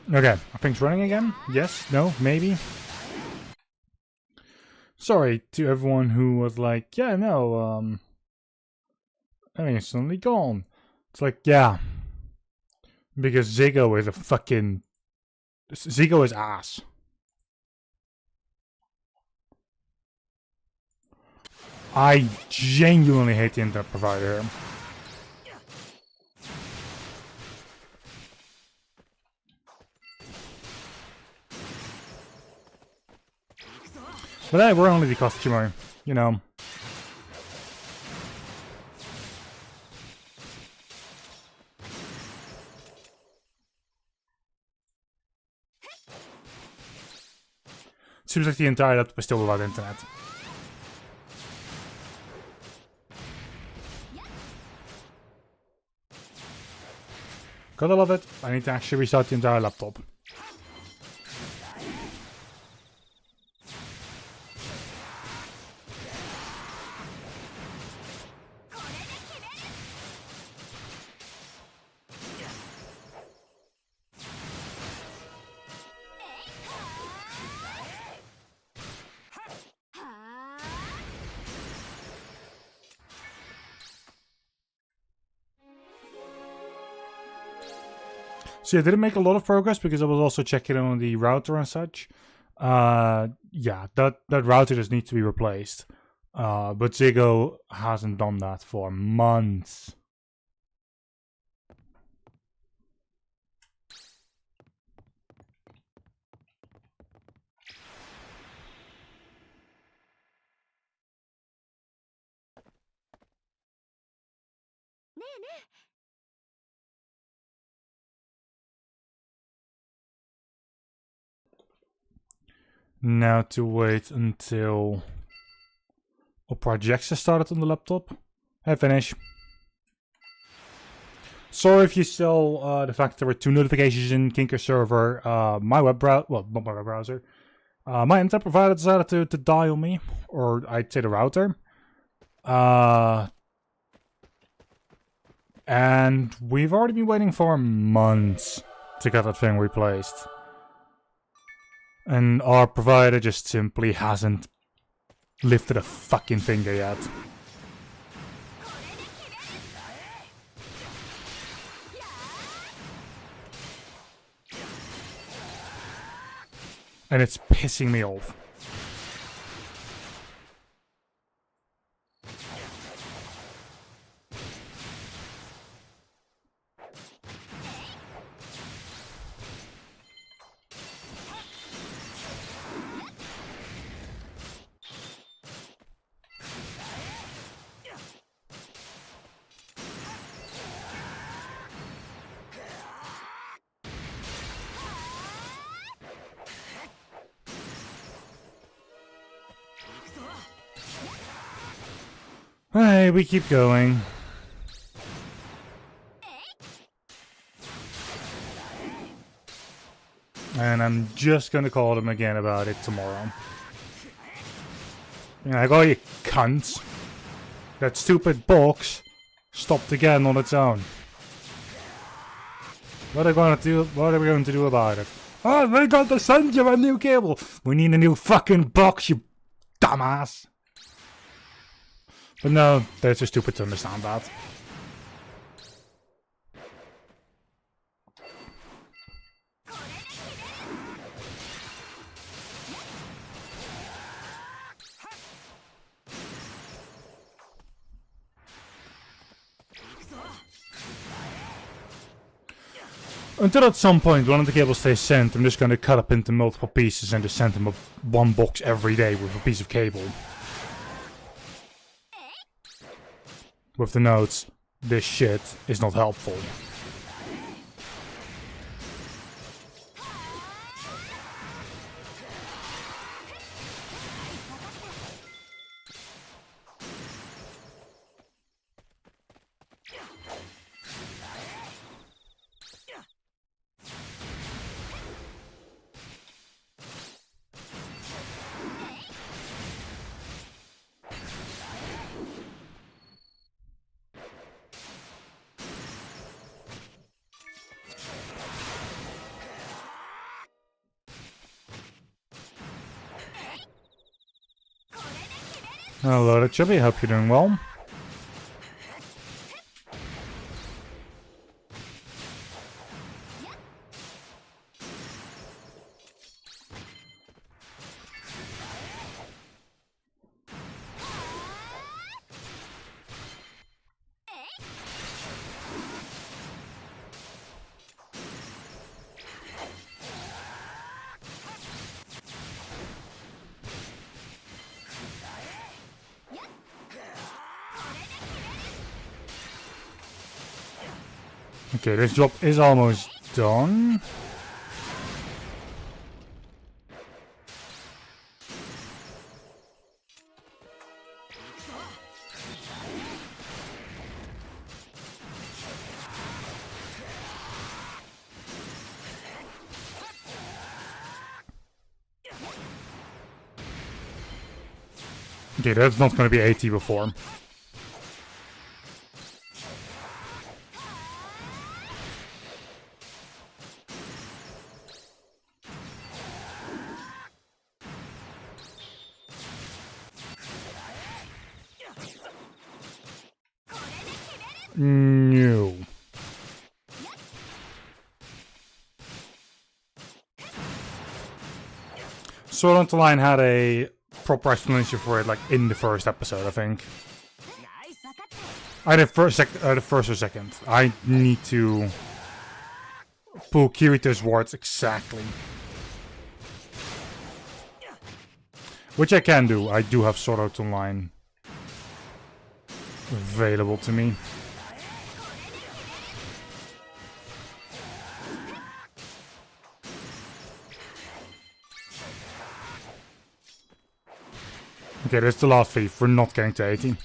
Okay, I think it's running again. Yes, no, maybe. Sorry to everyone who was like, yeah, no, I mean, it's suddenly gone. It's like, yeah. Because Ziggo is a fucking... Ziggo is ass. I genuinely hate the internet provider here. But hey, we're only the customer, you know. Seems like the entire laptop is still without internet. Gotta love it. I need to actually restart the entire laptop. So yeah, I didn't make a lot of progress because I was also checking on the router and such. Yeah, that router just needs to be replaced. But Ziggo hasn't done that for months. Now to wait until a project has started on the laptop. Hey, finish. Sorry if you saw the fact there were 2 notifications in Kinker server. My web browser, well, not my web browser. My internet provider decided to die on me, or I'd say the router. And we've already been waiting for months to get that thing replaced. And our provider just simply hasn't lifted a fucking finger yet. And it's pissing me off. Hey, we keep going. And I'm just gonna call them again about it tomorrow. Like, oh, you cunts. That stupid box stopped again on its own. What are we going to do about it? Oh, we got to send you a new cable. We need a new fucking box, you dumbass. But no, they're too stupid to understand that. Until at some point one of the cables stays sent, I'm just going to cut up into multiple pieces and just send them one box every day with a piece of cable. With the notes, this shit is not helpful. Hello there, Chubby. Hope you're doing well. Okay, this job is almost done. Okay, that's not going to be AT before. No. Sword Art Online had a proper explanation for it, like in the first episode, I think. Either the first or second. I need to pull Kirito's words exactly. Which I can do. I do have Sword Art Online available to me. Okay, that's the last thief. We're not getting to 18.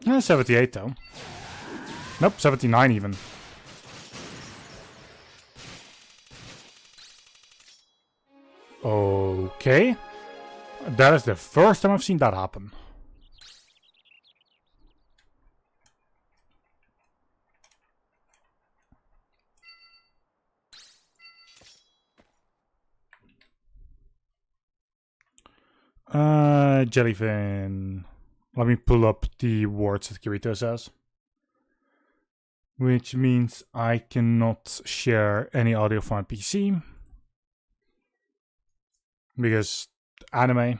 Yeah, 78 though. Nope, 79 even. Okay. That is the first time I've seen that happen. Jellyfin. Let me pull up the words that Kirito says. Which means I cannot share any audio from my PC. Because anime.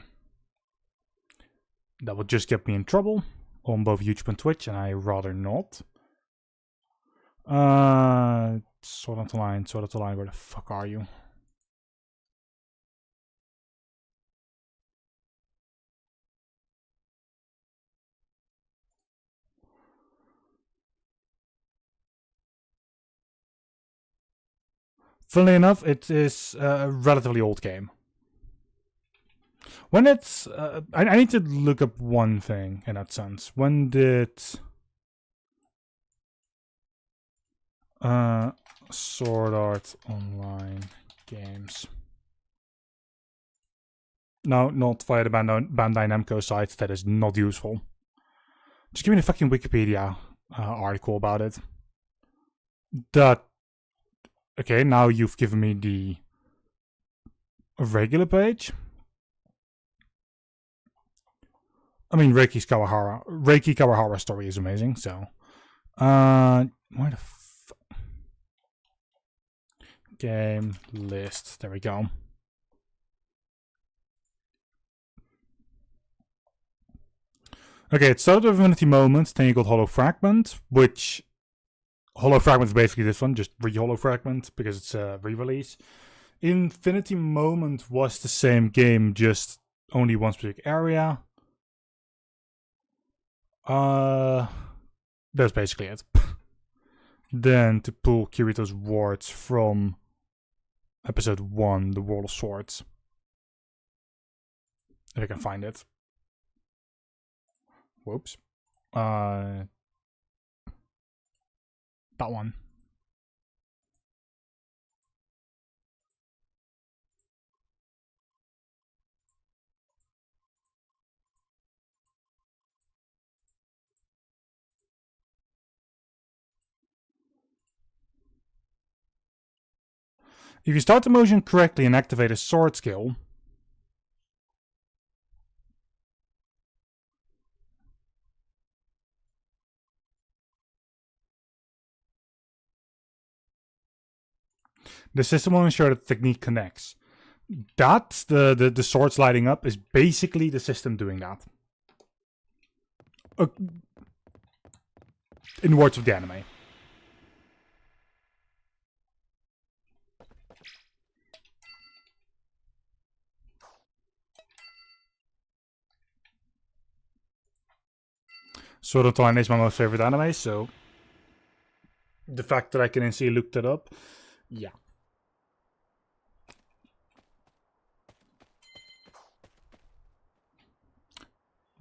That would just get me in trouble on both YouTube and Twitch, and I rather not. Sword Art Online, where the fuck are you? Funnily enough, it is a relatively old game. When it's... I need to look up one thing in that sense. When did... Sword Art Online games. No, not via the Bandai Namco site. That is not useful. Just give me the fucking Wikipedia article about it. That... Okay, now you've given me the regular page. I mean, Reiki Kawahara's story is amazing, so... where the game list. There we go. Okay, it started with Unity Moments, then you got Hollow Fragment, which... Hollow Fragment is basically this one, just re-Hollow Fragment, because it's a re-release. Infinity Moment was the same game, just only one specific area. That's basically it. Then to pull Kirito's words from episode 1, The World of Swords. If I can find it. Whoops. That one. If you start the motion correctly and activate a sword skill, the system will ensure that the technique connects. That's the swords lighting up is basically the system doing that. In words of the anime. Sword Art Online is my most favorite anime, so the fact that I can instantly look that up, yeah.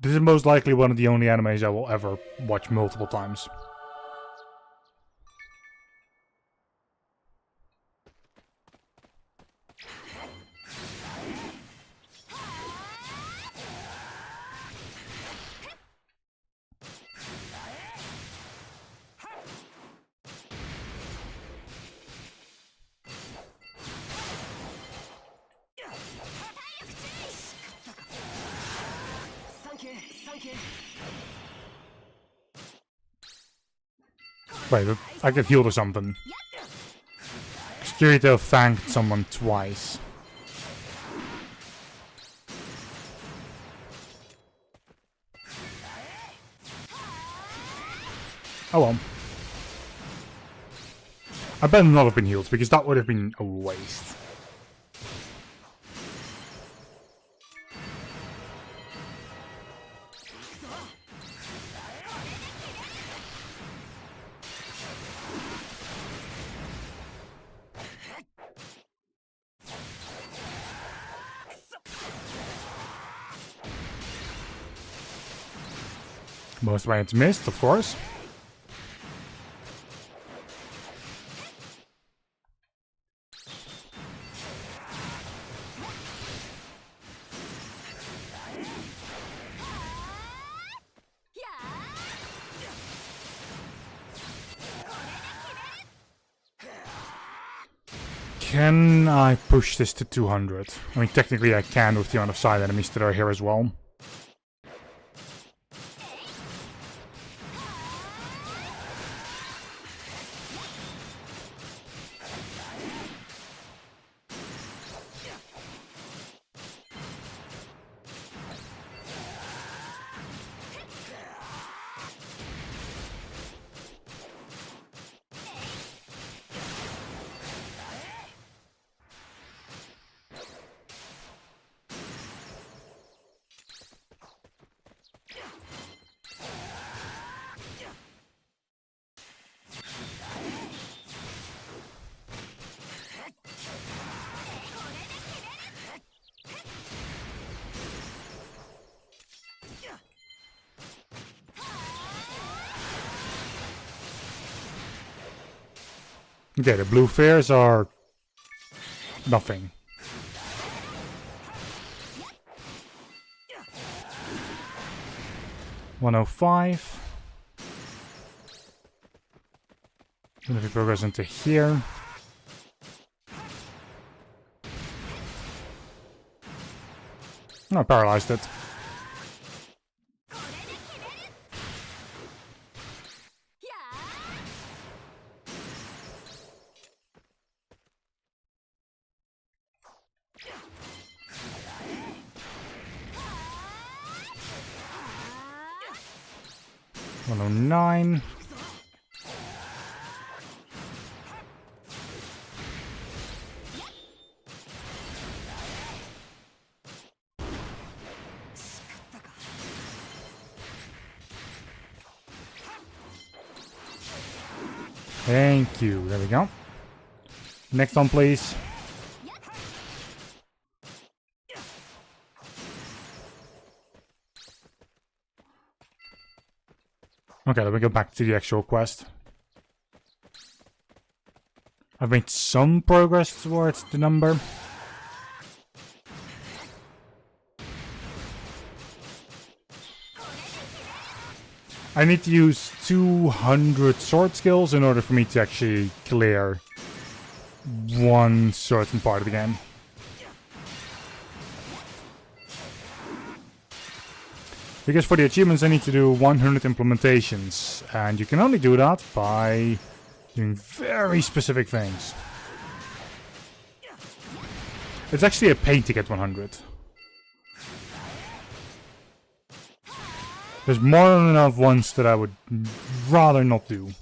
This is most likely one of the only animes I will ever watch multiple times. Wait, I get healed or something. Kirito thanked someone twice. Oh well. I better not have been healed, because that would have been a waste. Most of my hits missed, of course. Can I push this to 200? I mean, technically I can with the amount of side enemies that are here as well. Okay, the blue fares are nothing. $105. And if we progress into here. Oh, I paralyzed it. $109. Thank you. There we go. Next one, please. Okay, let me go back to the actual quest. I've made some progress towards the number. I need to use 200 sword skills in order for me to actually clear one certain part of the game. Because for the achievements I need to do 100 implementations, and you can only do that by doing very specific things. It's actually a pain to get 100. There's more than enough ones that I would rather not do.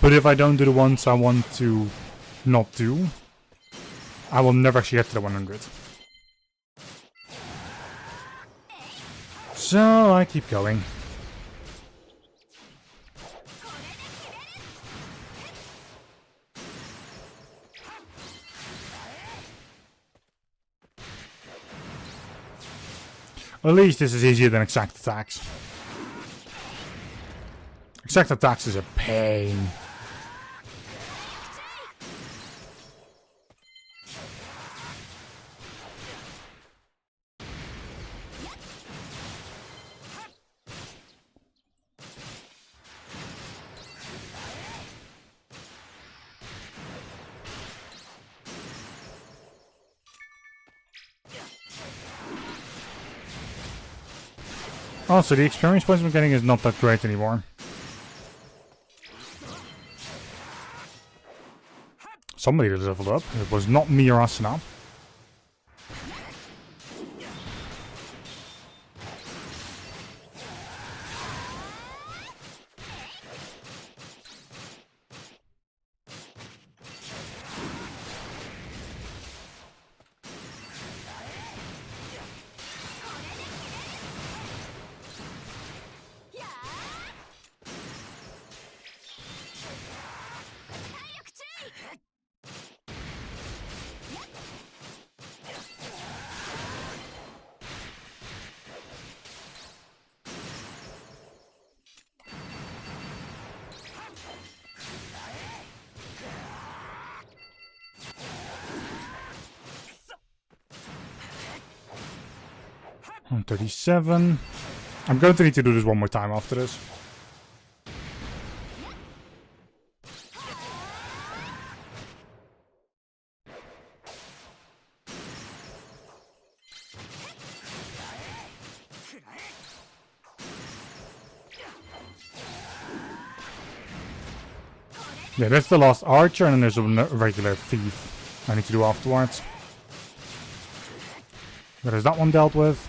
But if I don't do the ones I want to not do, I will never actually get to the 100. So I keep going. At least this is easier than exact attacks. Exact attacks is a pain. Also, the experience points I'm getting is not that great anymore. Somebody leveled up. It was not me or Asuna. I'm 37. I'm going to need to do this one more time after this. Yeah, that's the last archer, and then there's a regular thief I need to do afterwards. There's that one dealt with.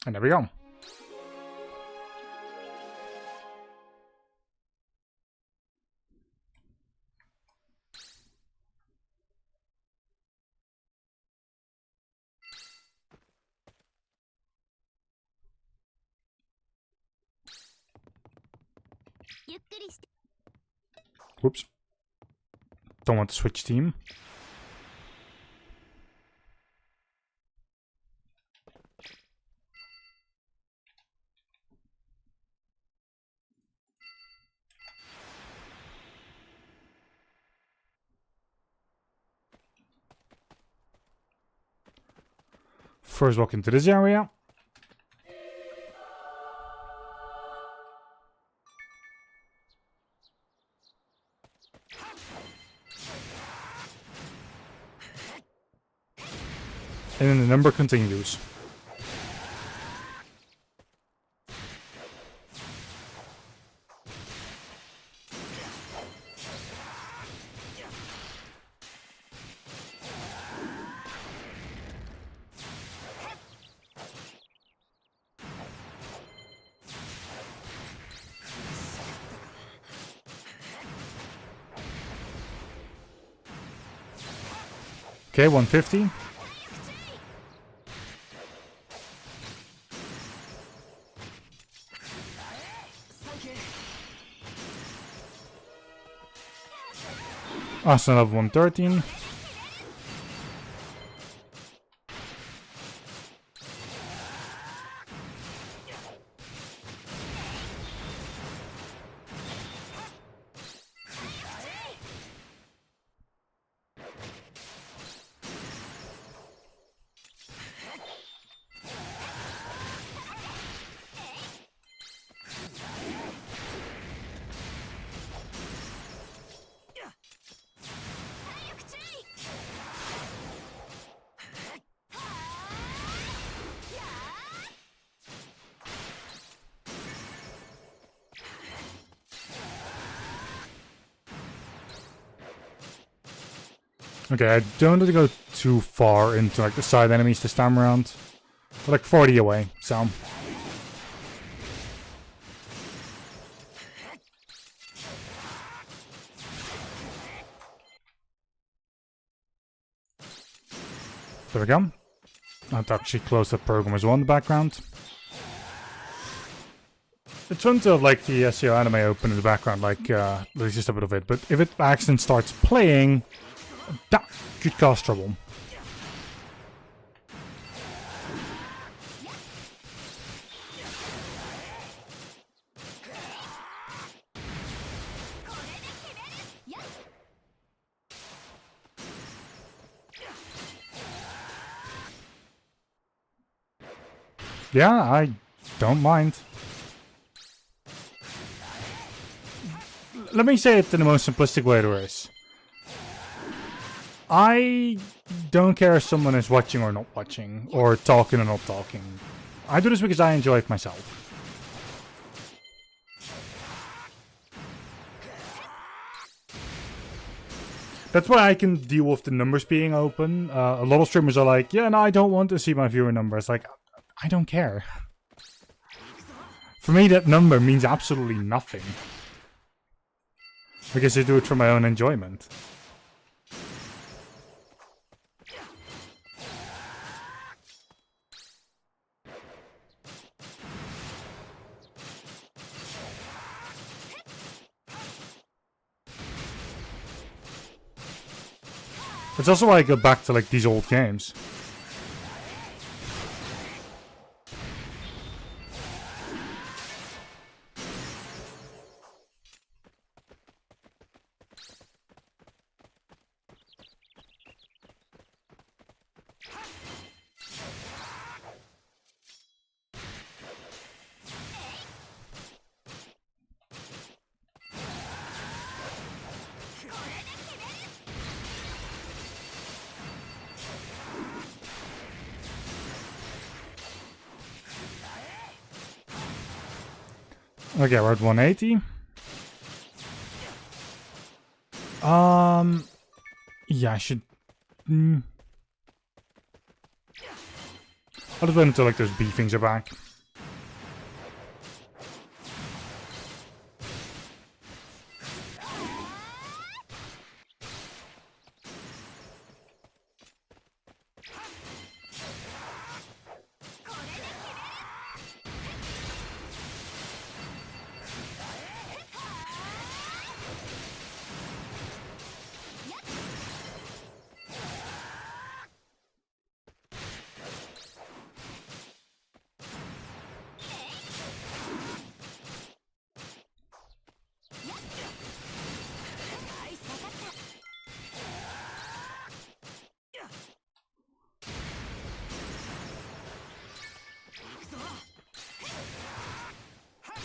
And there we go. Whoops. Don't want to switch team. First walk into this area. And then the number continues. Okay, 150. Arsenal of 113. Okay, I don't need to go too far into like the side enemies this time around. We're like 40 away, so. There we go. I've actually closed the program as well in the background. It's fun to have like the SEO anime open in the background, like there's just a bit of it. But if it accidentally starts playing, that could cause trouble. Yeah, I don't mind. Let me say it in the most simplistic way there is. I don't care if someone is watching or not watching, or talking or not talking. I do this because I enjoy it myself. That's why I can deal with the numbers being open. A lot of streamers are like, yeah, no, I don't want to see my viewer numbers. Like, I don't care. For me, that number means absolutely nothing. Because I do it for my own enjoyment. It's also why I go back to like these old games. Okay, we're at 180. Yeah, I should. I'll just wait until like those B things are back.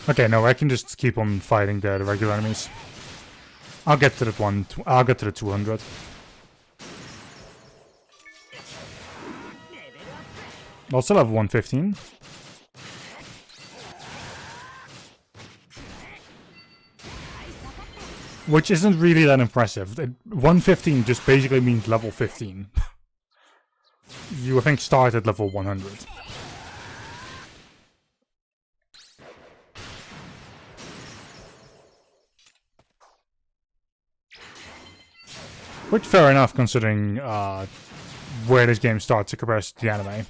Okay, no, I can just keep on fighting the regular enemies. I'll get to that one. I'll get to the 200. I'll still have 115. Which isn't really that impressive. 115 just basically means level 15. You, I think, start at level 100. Which, fair enough, considering where this game starts compared to the anime.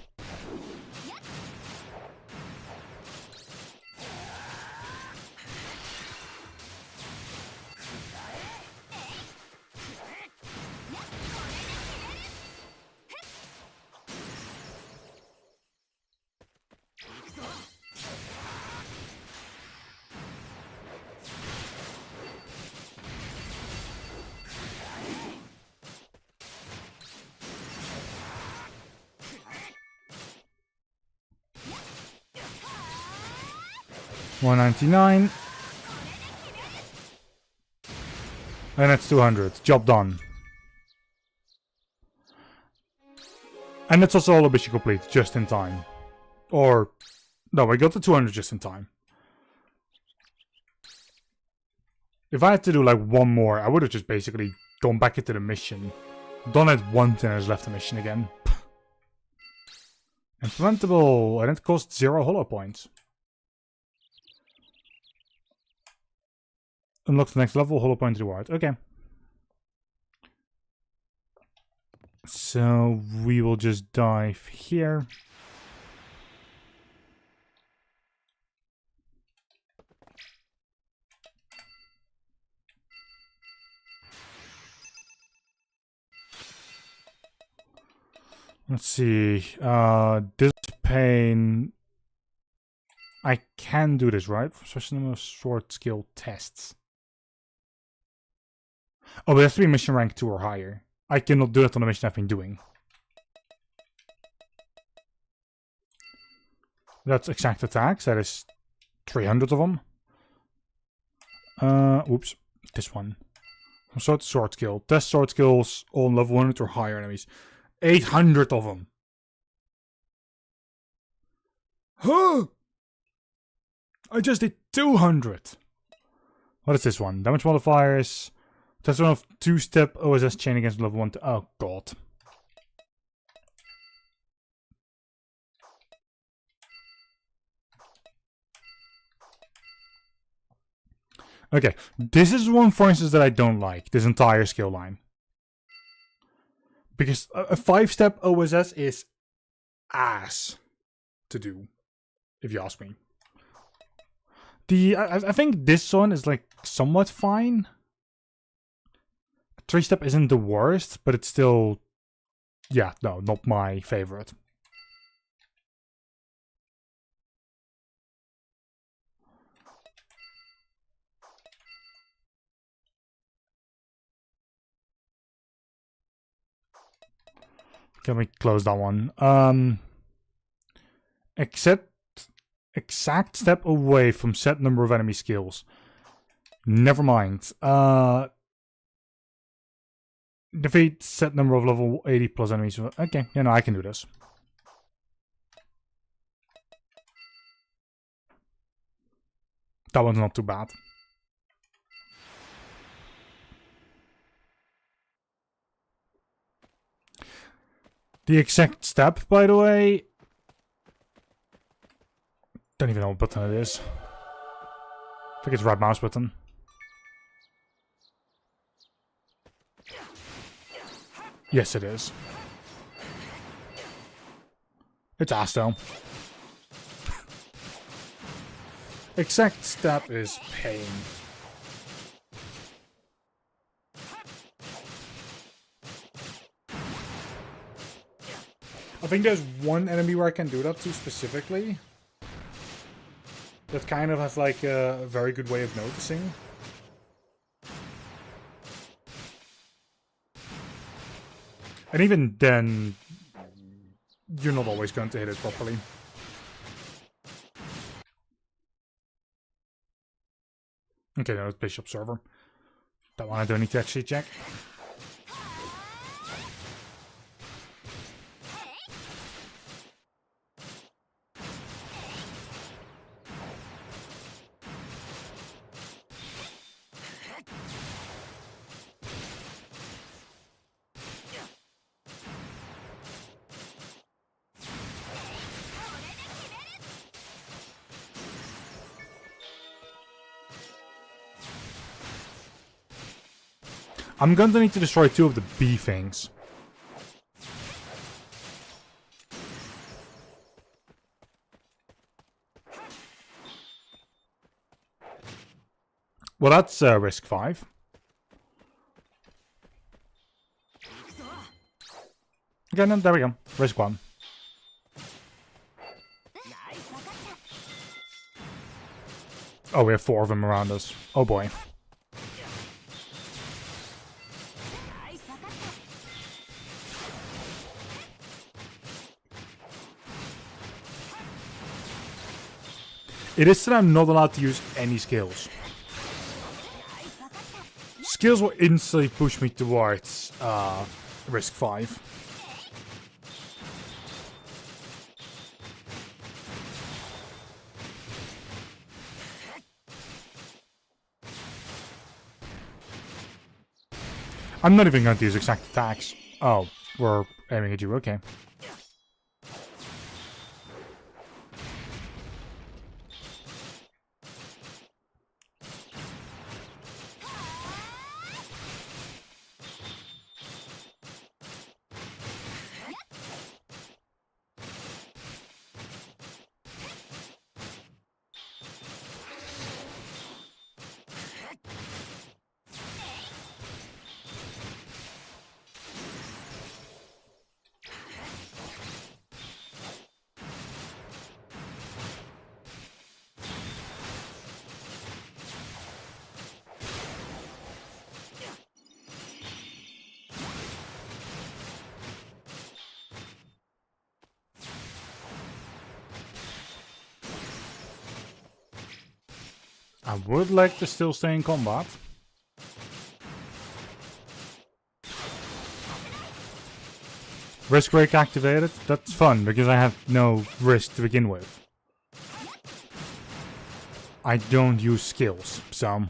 $199. And it's 200. Job done. And it's also all mission complete, just in time. Or, no, I got the 200 just in time. If I had to do like one more, I would have just basically gone back into the mission Done it once and has left the mission again. Implementable, and it costs 0 holo points. Unlock the next level, holo point reward. Okay. So we will just dive here. Let's see. This pain. I can do this, right? For such a number of short skill tests. Oh, but it has to be mission rank 2 or higher. I cannot do that on the mission I've been doing. That's exact attacks. That is 300 of them. Oops. This one. Sword skill. Test sword skills on level 100 or higher enemies. 800 of them. Huh! I just did 200. What is this one? Damage modifiers. Test one of 2-step OSS chain against level 1. Oh god. Okay, this is one, for instance, that I don't like. This entire skill line. Because a 5-step OSS is ass to do, if you ask me. I think this one is like somewhat fine. 3-step isn't the worst, but it's still, yeah, no, not my favorite. Can we close that one? Exact step away from set number of enemy skills. Never mind. Defeat set number of level 80 plus enemies. Okay, yeah, no, I can do this. That one's not too bad. The exact step, by the way. Don't even know what button it is. I think it's right mouse button. Yes, it is. It's ass though. Exact step is pain. I think there's one enemy where I can do that to specifically. That kind of has like a very good way of noticing. And even then, you're not always going to hit it properly. Okay, now let's Bishop server. That one I don't need to actually check. I'm going to need to destroy 2 of the bee things. Well, that's risk 5. Okay, no, there we go. Risk 1. Oh, we have 4 of them around us. Oh boy. It is that I'm not allowed to use any skills. Skills will instantly push me towards risk 5. I'm not even going to use exact attacks. Oh, we're aiming at you, okay. I would like to still stay in combat. Risk break activated. That's fun because I have no risk to begin with. I don't use skills, so...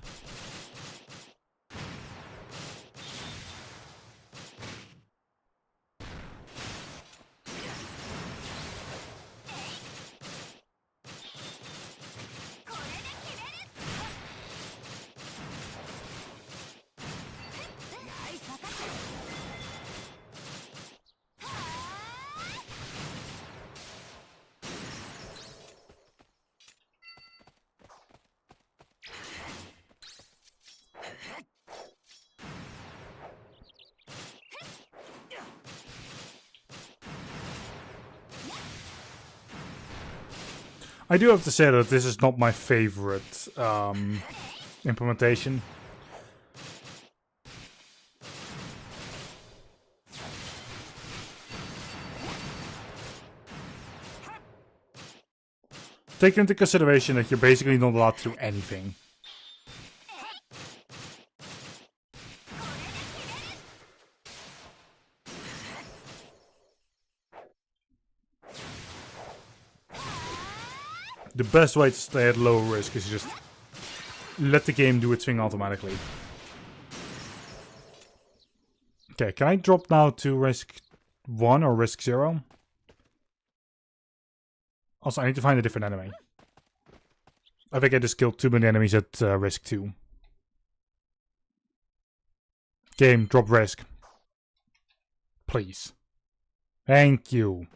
I do have to say that this is not my favorite implementation. Take into consideration that you're basically not allowed to do anything. The best way to stay at low risk is just let the game do its thing automatically. Okay, can I drop now to risk 1 or risk 0? Also, I need to find a different enemy. I think I just killed too many enemies at risk 2. Game, drop risk. Please. Thank you.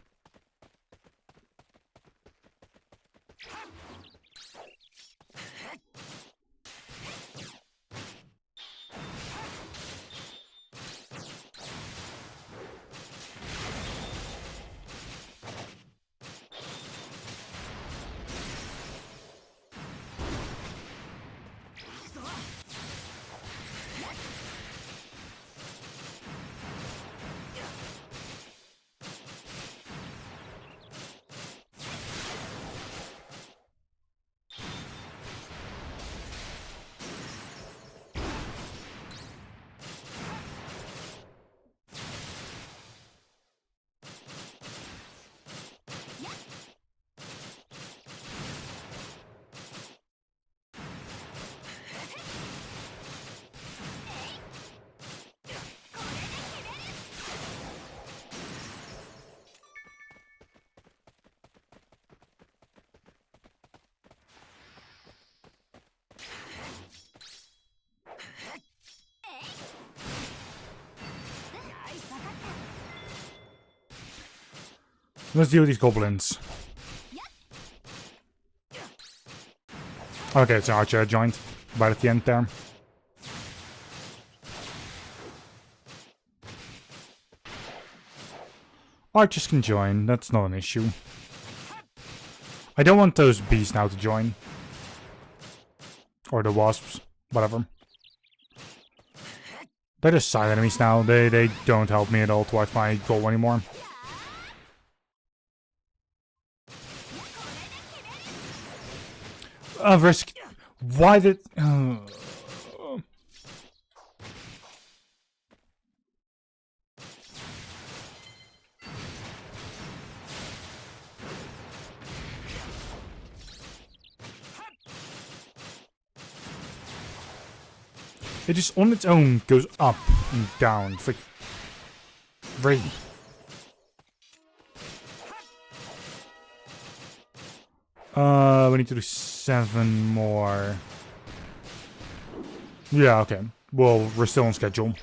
Let's deal with these goblins. Okay, it's an archer joined right at the end there. Archers can join, that's not an issue. I don't want those bees now to join. Or the wasps, whatever. They're just side enemies now, they don't help me at all towards my goal anymore. Risk. Why did... It just on its own goes up and down. It's like... 3. We need to do 7 more. Yeah, okay. Well, we're still on schedule.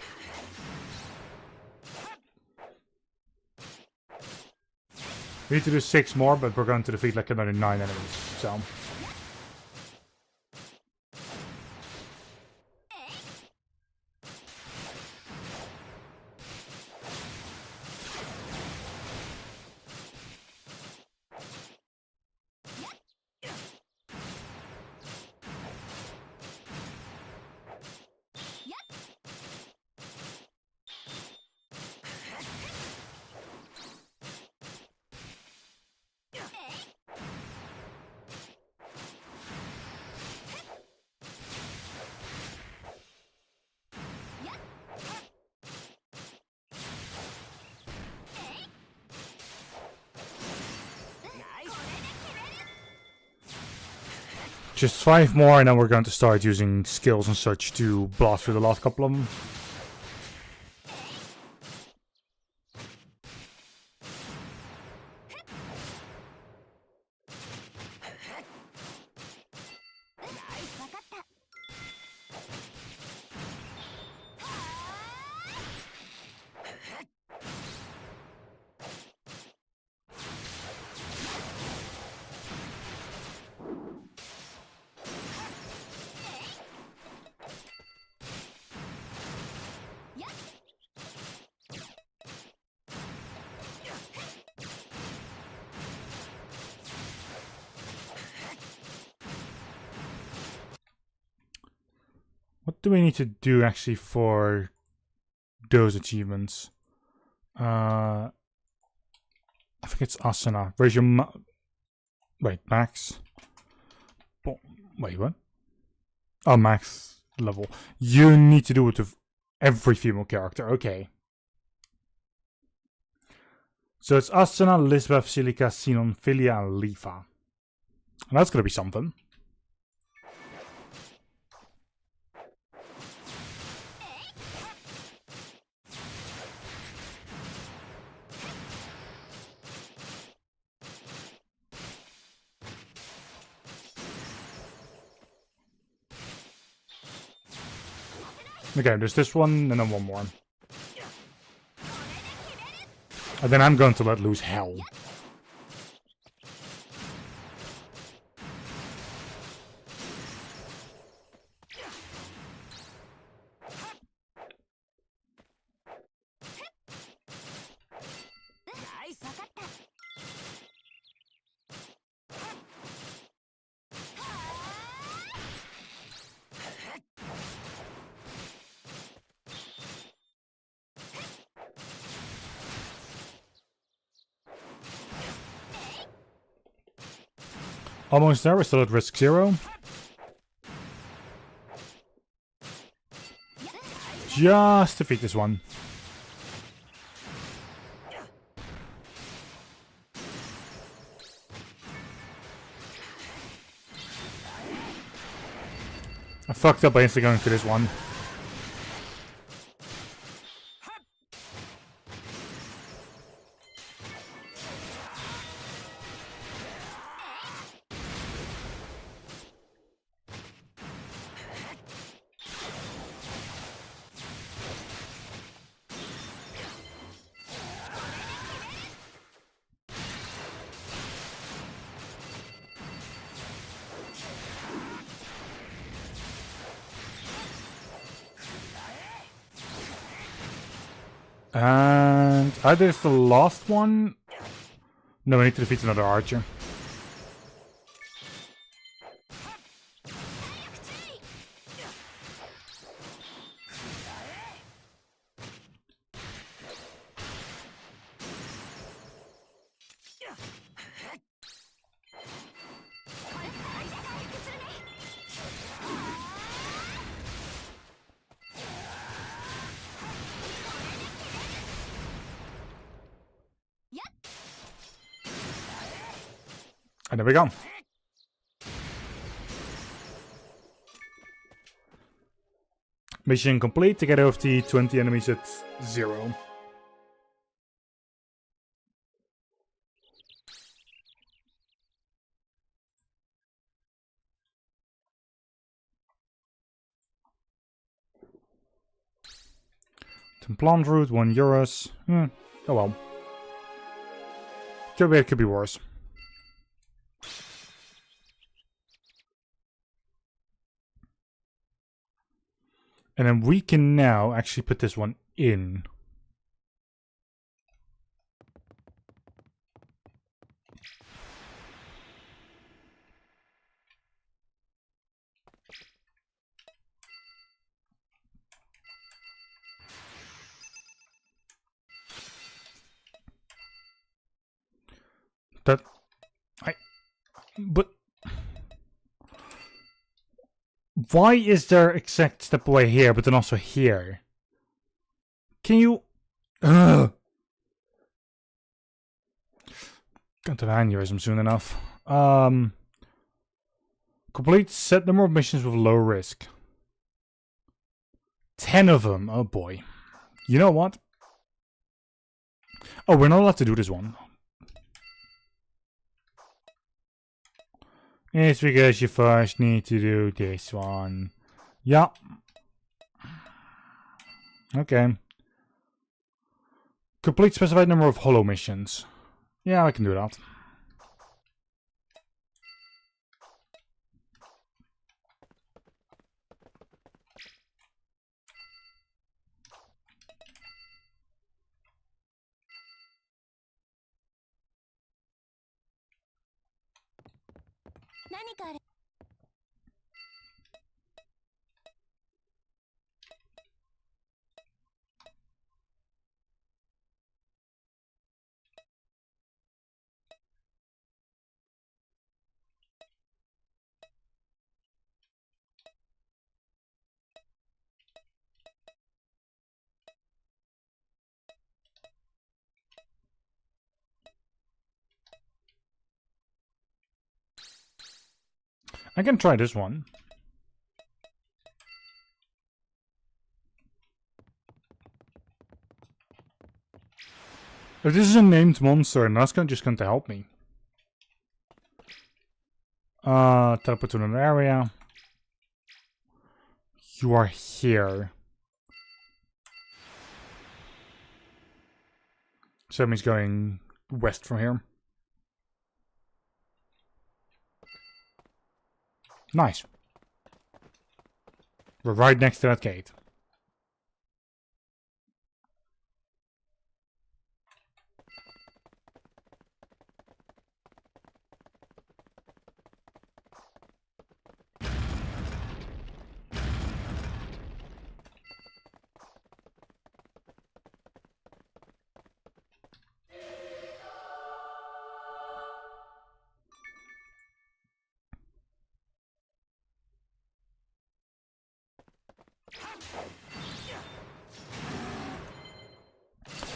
We need to do 6 more, but we're going to defeat like another 9 enemies, so... Just 5 more, and then we're going to start using skills and such to blast through the last couple of them. What do we need to do actually for those achievements? I think it's Asana. Where's your wait, max? Wait, what? Oh, max level. You need to do it with every female character. Okay. So it's Asana, Lisbeth, Silica, Sinon, Philia, and Lifa. And that's gonna be something. Okay, there's this one, and then one more. And then I'm going to let loose hell. Almost there, we're still at risk 0. Just defeat this one. I fucked up by instantly going to this one. And either it's the last one. No, we need to defeat another archer. And there we go. Mission complete to get over the 20 enemies at 0. 10 plant root, 1 euros. Oh well. It could be worse. And then we can now actually put this one in. But why is there exact step away here, but then also here? Can you? Can't have aneurysm soon enough. Complete set number of missions with low risk. 10 of them. Oh boy. You know what? Oh, we're not allowed to do this one. It's because you first need to do this one. Yeah. Okay. Complete specified number of hollow missions. Yeah, I can do that. I can try this one. If this is a named monster, and that's just going to help me. Teleport to another area. You are here. So that means going west from here. Nice. We're right next to that gate.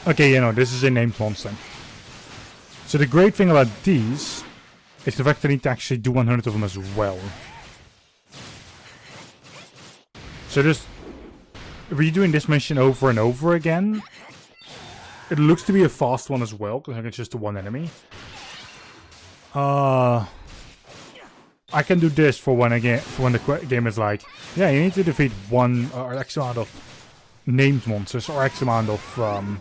Okay, you know, this is a named monster. So the great thing about these is the fact that I need to actually do 100 of them as well. So just redoing this mission over and over again. It looks to be a fast one as well, because it's just the one enemy. I can do this for when the game is like, yeah, you need to defeat one or X amount of named monsters or X amount of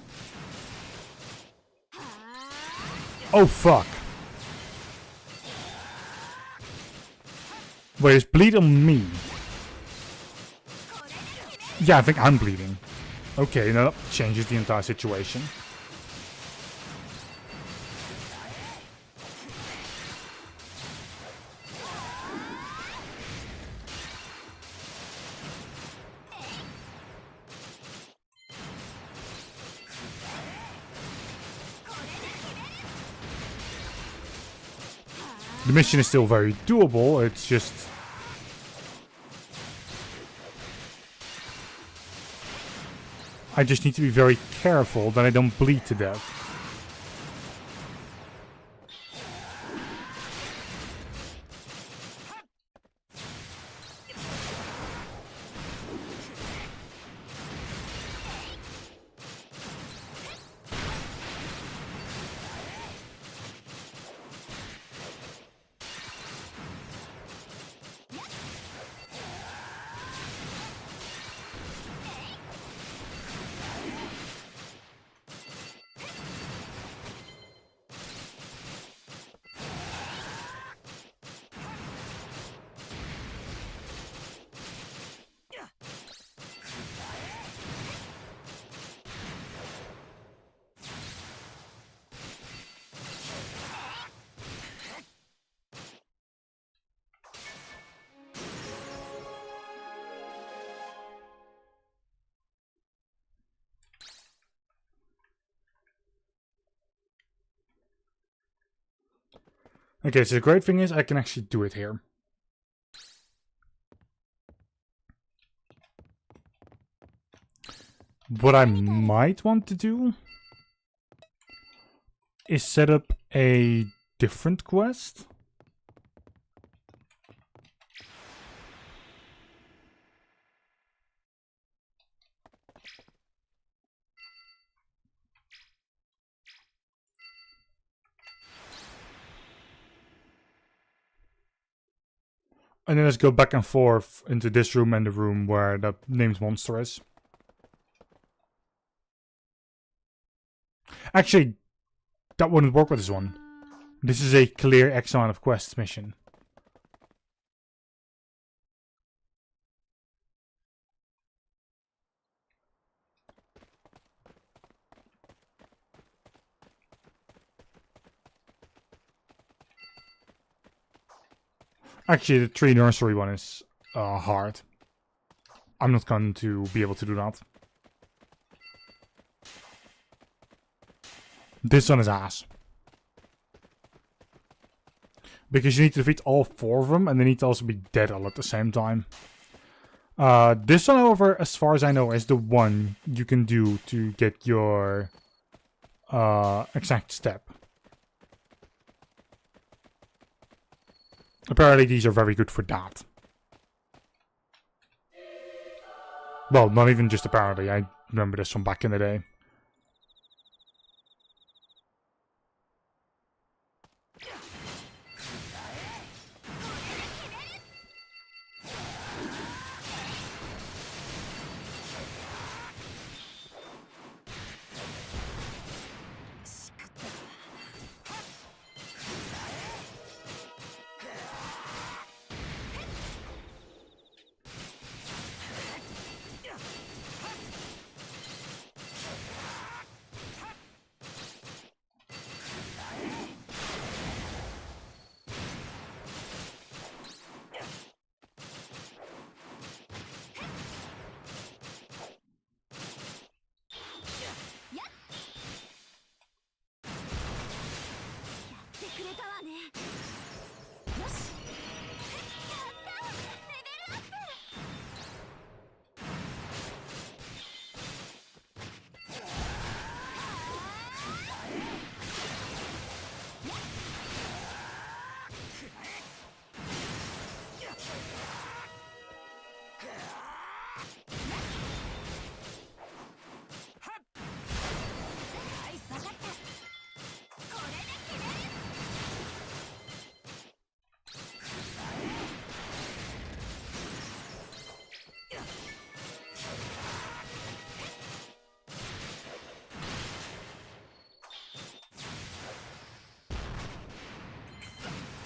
oh fuck. Wait, is bleed on me? Yeah, I think I'm bleeding. Okay, now that changes the entire situation. The mission is still very doable, it's just... I just need to be very careful that I don't bleed to death. Okay, so the great thing is I can actually do it here. What I might want to do is set up a different quest. And then let's go back and forth into this room and the room where the named monster is. Actually, that wouldn't work with this one. This is a clear X amount of quests mission. Actually, the tree nursery one is hard. I'm not going to be able to do that. This one is ass. Because you need to defeat all 4 of them, and they need to also be dead all at the same time. This one, however, as far as I know, is the one you can do to get your exact step. Apparently these are very good for that. Well, not even just apparently, I remember this from back in the day.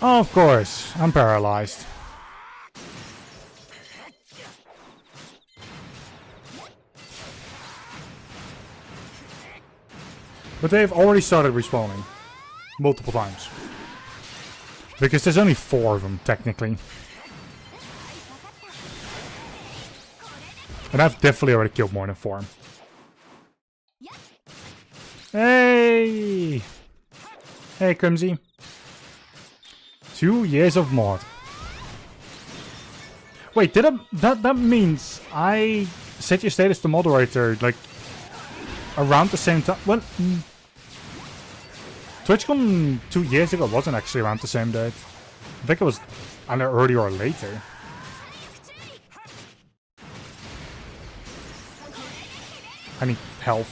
Oh, of course, I'm paralyzed. But they've already started respawning. Multiple times. Because there's only 4 of them, technically. And I've definitely already killed more than 4. Hey! Hey, Crimsy. 2 years of mod. Wait, did that means I set your status to moderator like around the same time? Well, TwitchCon 2 years ago wasn't actually around the same date. I think it was either earlier or later. I need health.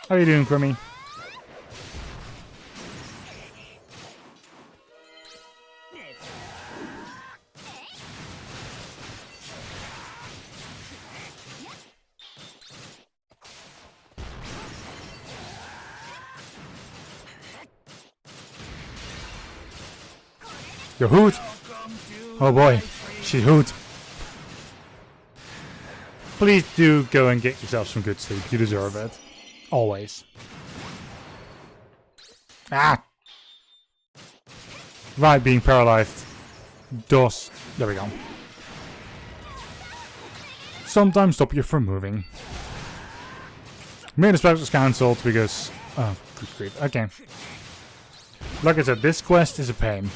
How are you doing, Grimmy? Your hoot! Oh boy, she hoot. Please do go and get yourself some good sleep. You deserve it. Always. Ah! Right, being paralyzed does. There we go. Sometimes stop you from moving. Main aspect was cancelled because Good grief. Okay. Like I said, this quest is a pain.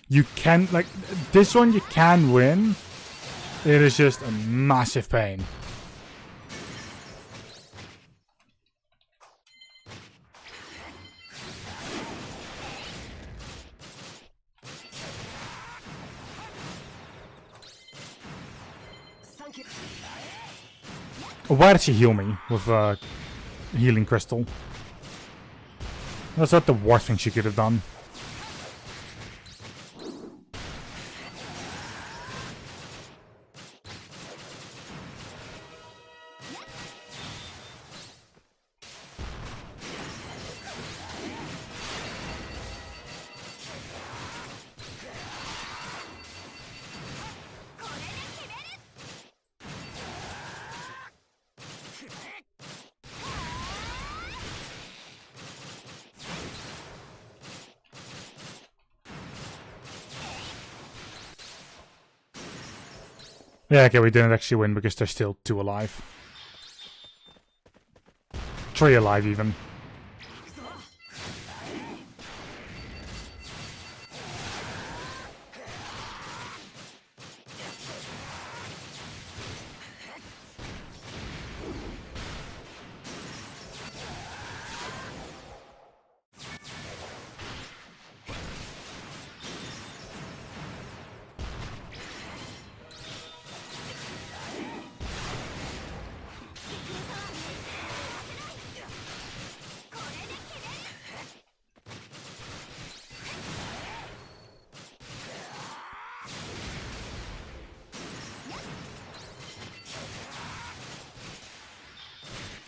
You can, like, this one you can win. It is just a massive pain. Why did she heal me with a healing crystal? That's not the worst thing she could have done. Yeah, okay, we didn't actually win because there's still 2 alive. 3 alive, even.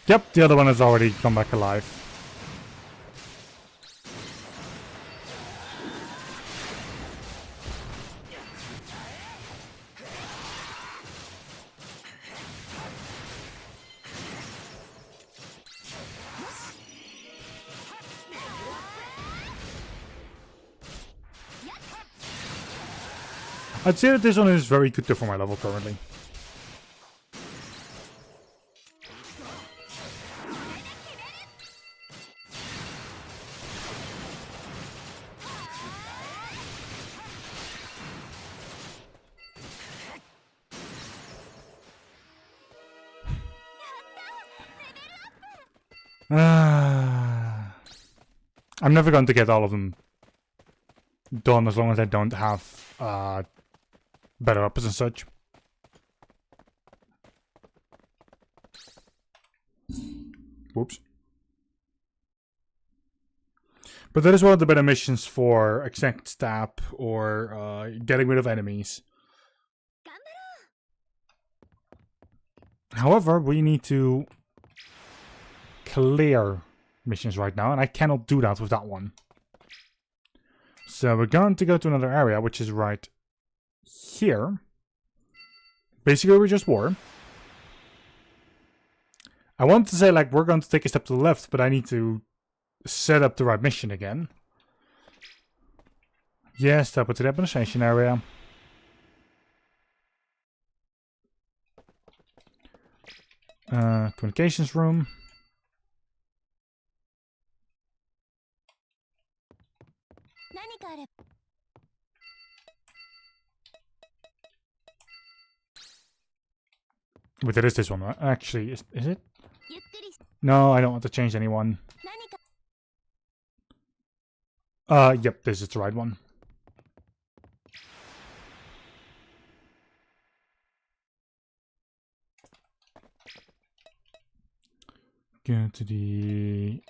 Yep, the other one has already come back alive. I'd say that this one is very good for my level currently. I'm never going to get all of them done as long as I don't have better weapons and such. Whoops. But that is one of the better missions for exact stab or getting rid of enemies. However, we need to clear missions right now, and I cannot do that with that one. So we're going to go to another area, which is right here. Basically, we just war. I want to say, like, we're going to take a step to the left, but I need to set up the right mission again. Yes, step into the administration area. Communications room. Wait, there is this one, right? Actually, is it? No, I don't want to change anyone. Yep, this is the right one. Go to the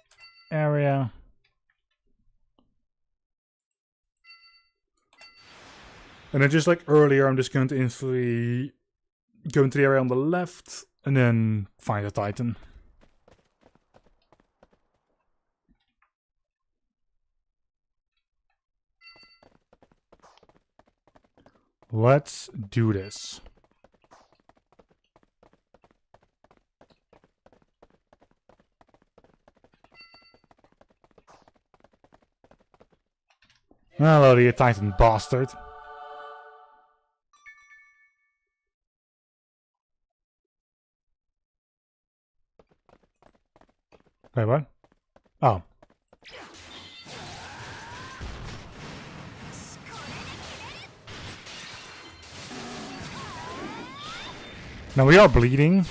area. And then just like earlier, I'm just going to instantly go into the area on the left and then find a Titan. Let's do this. Hello, you Titan bastard. Wait, what? Oh. Now we are bleeding.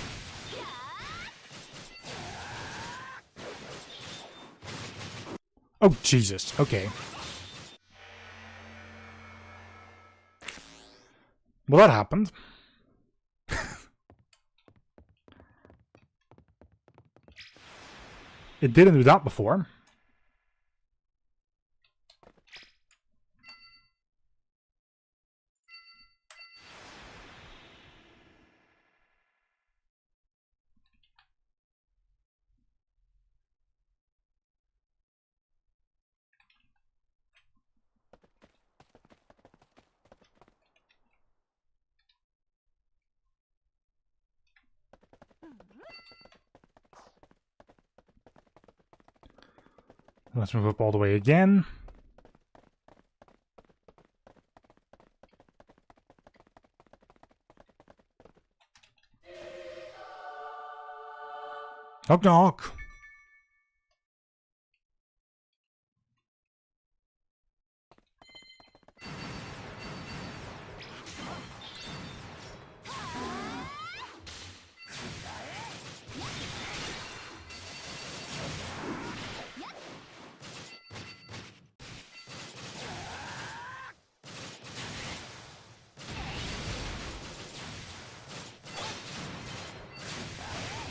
Oh, Jesus. Okay. Well, that happened. It didn't do that before. Let's move up all the way again. Knock knock.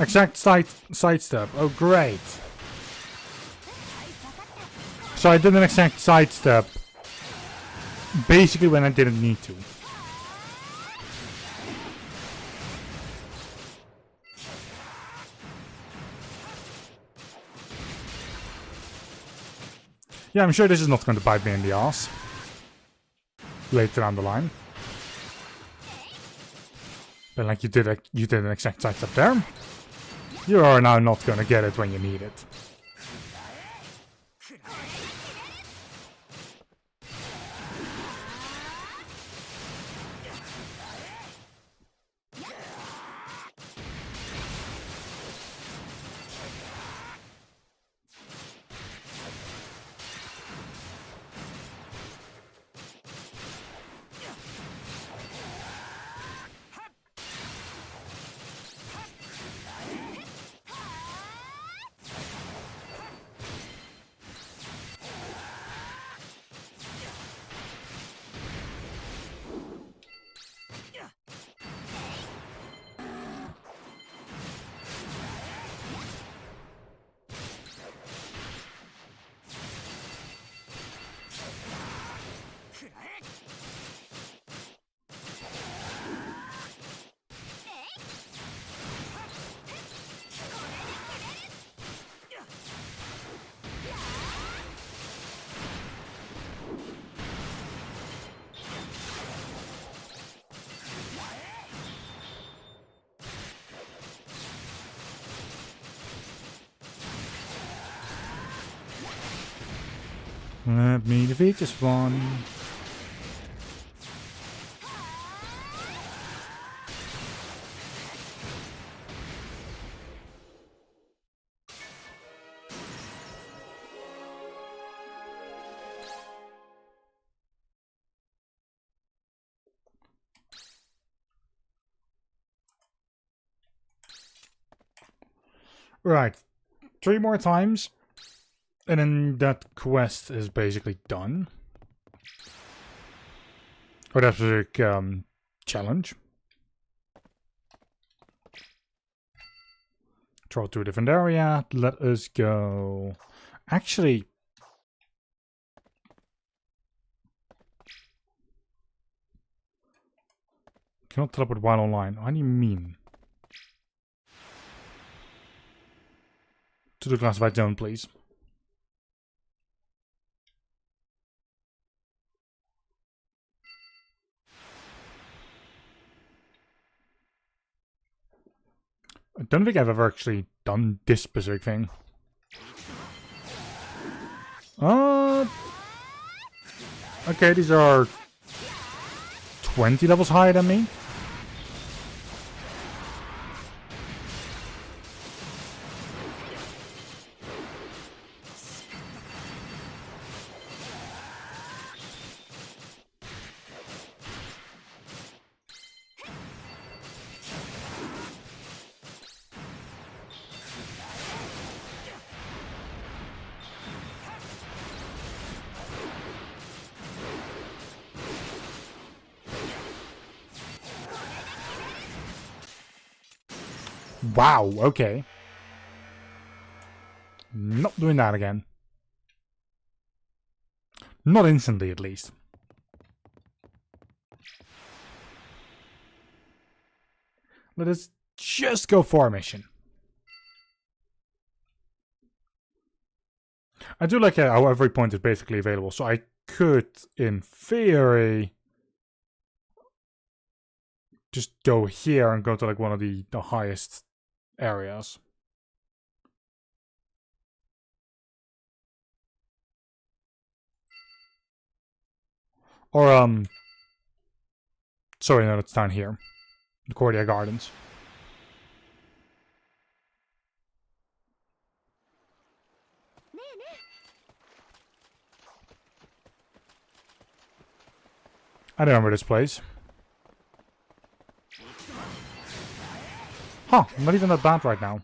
Exact sidestep. Oh, great. So I did an exact sidestep basically when I didn't need to. Yeah, I'm sure this is not going to bite me in the ass later down the line. But like you did an exact sidestep there. You are now not going to get it when you need it. Let me defeat this one. Right. 3 more times. And then that quest is basically done. Or that specific challenge. Travel to a different area. Let us go. Actually, cannot teleport while online. What do you mean? To the classified zone, please. I don't think I've ever actually done this specific thing. Okay, these are 20 levels higher than me. Wow, okay. Not doing that again. Not instantly, at least. Let us just go for a mission. I do like how every point is basically available, so I could, in theory, just go here and go to like one of the highest areas. Or, sorry, no, it's down here. The Cordia Gardens. I don't remember this place. Huh, not even that bad right now.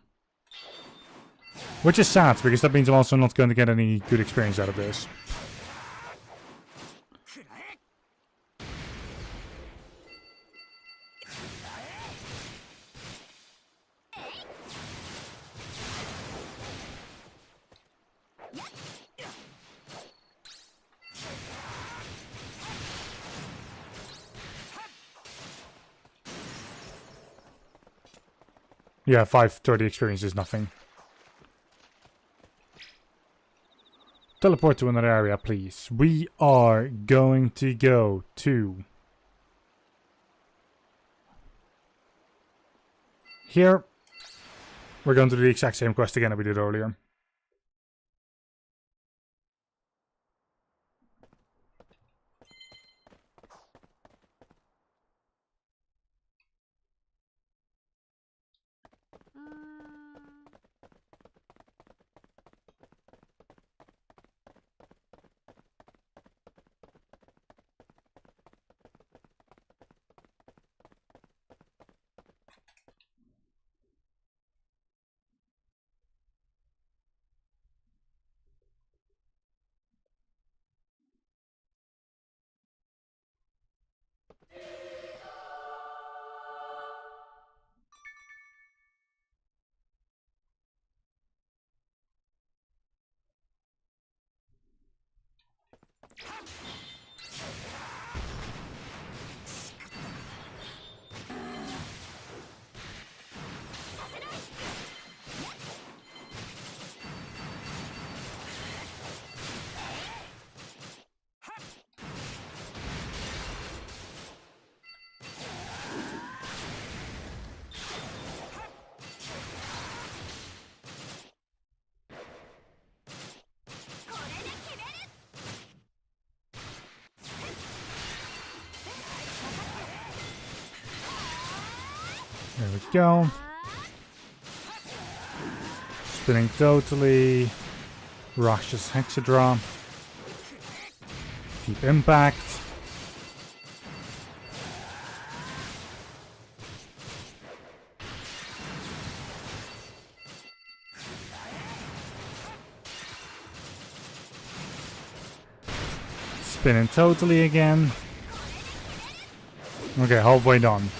Which is sad, because that means I'm also not going to get any good experience out of this. Yeah, 530 experience is nothing. Teleport to another area, please. We are going to go to... here. We're going to do the exact same quest again that we did earlier. There we go. Spinning totally. Rush's Hexadraw. Deep Impact. Spinning totally again. Okay, halfway done.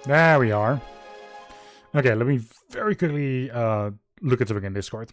There we are. Okay, let me very quickly look at something in Discord.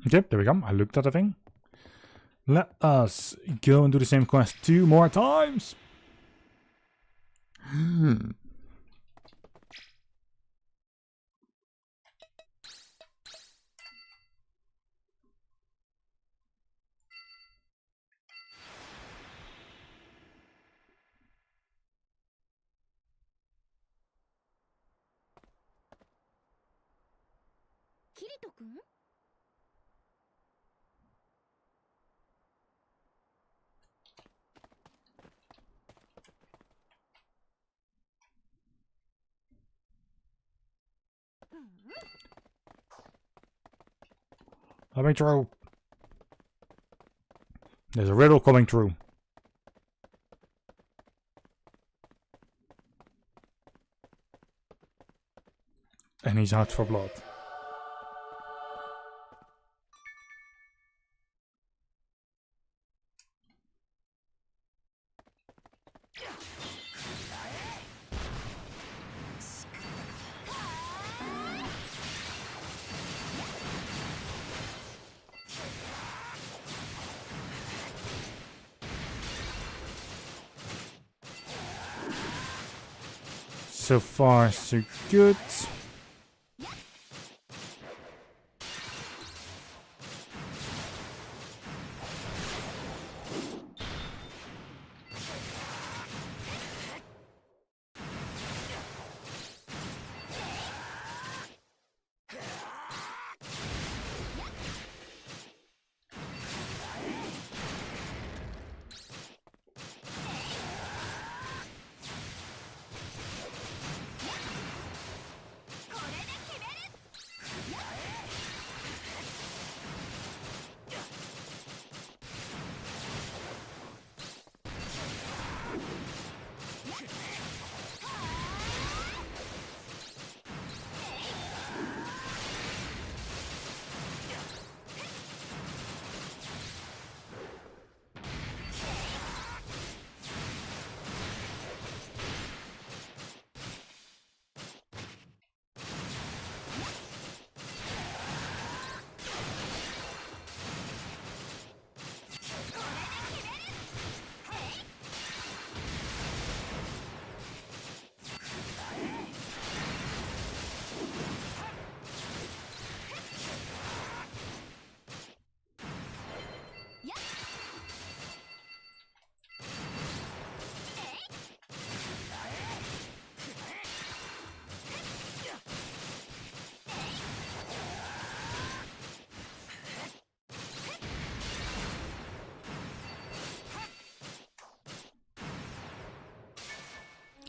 Okay, there we go. I looked at the thing. Let us go and do the same quest 2 more times. Coming through. There's a riddle coming through. And he's out for blood. So far, so good.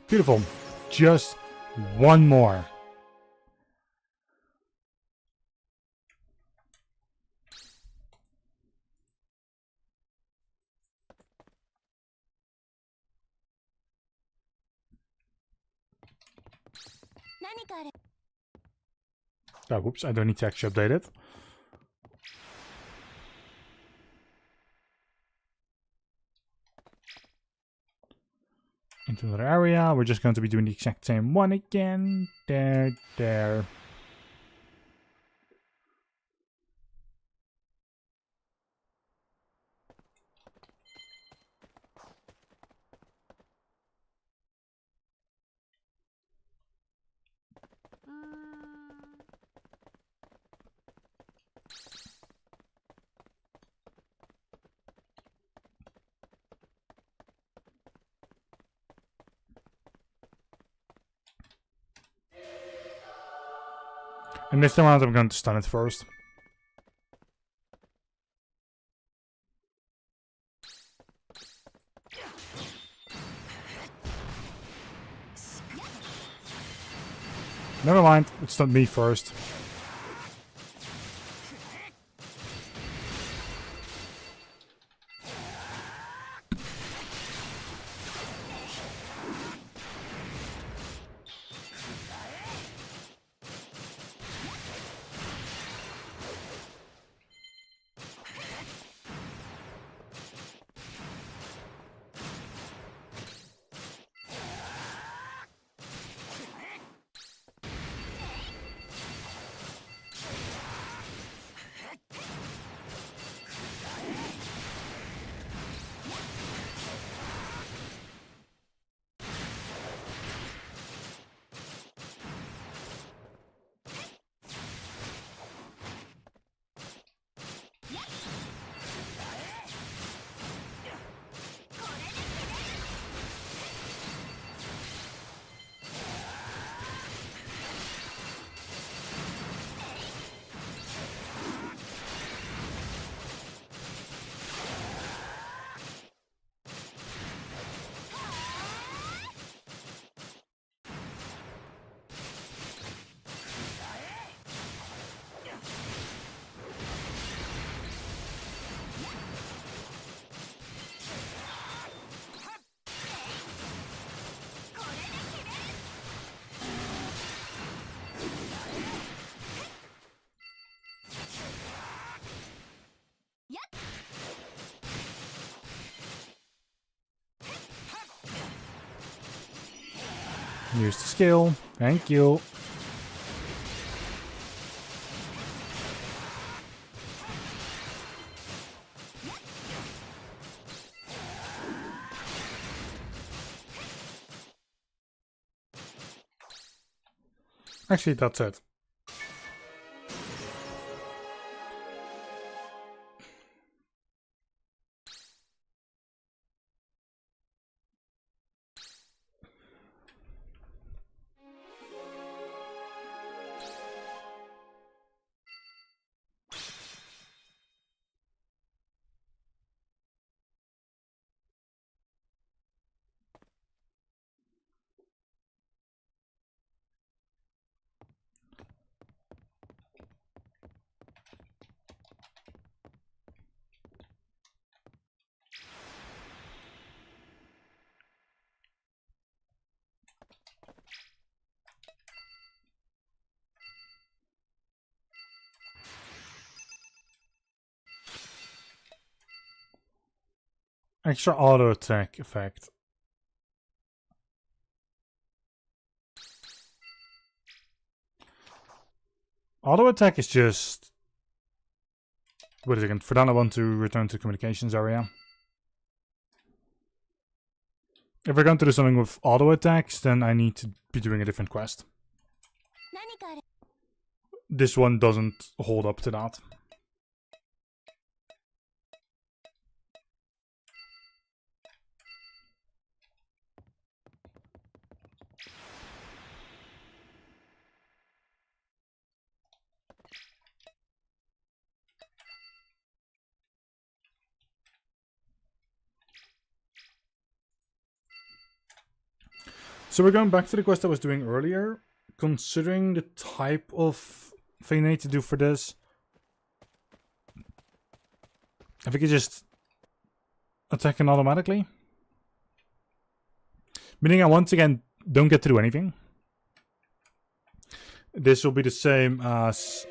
Beautiful. Just one more. Oh, whoops, I don't need to actually update it. Into another area. We're just going to be doing the exact same one again. There. And this time around, I'm going to stun it first. Never mind, it stunned me first. Use the skill. Thank you. Actually, that's it. Extra auto attack effect. Auto attack is just... Wait a second. For that I want to return to communications area. If we're going to do something with auto attacks, then I need to be doing a different quest. This one doesn't hold up to that. So we're going back to the quest I was doing earlier. Considering the type of thing I need to do for this, if we could just attack him automatically. Meaning I once again don't get to do anything. This will be the same as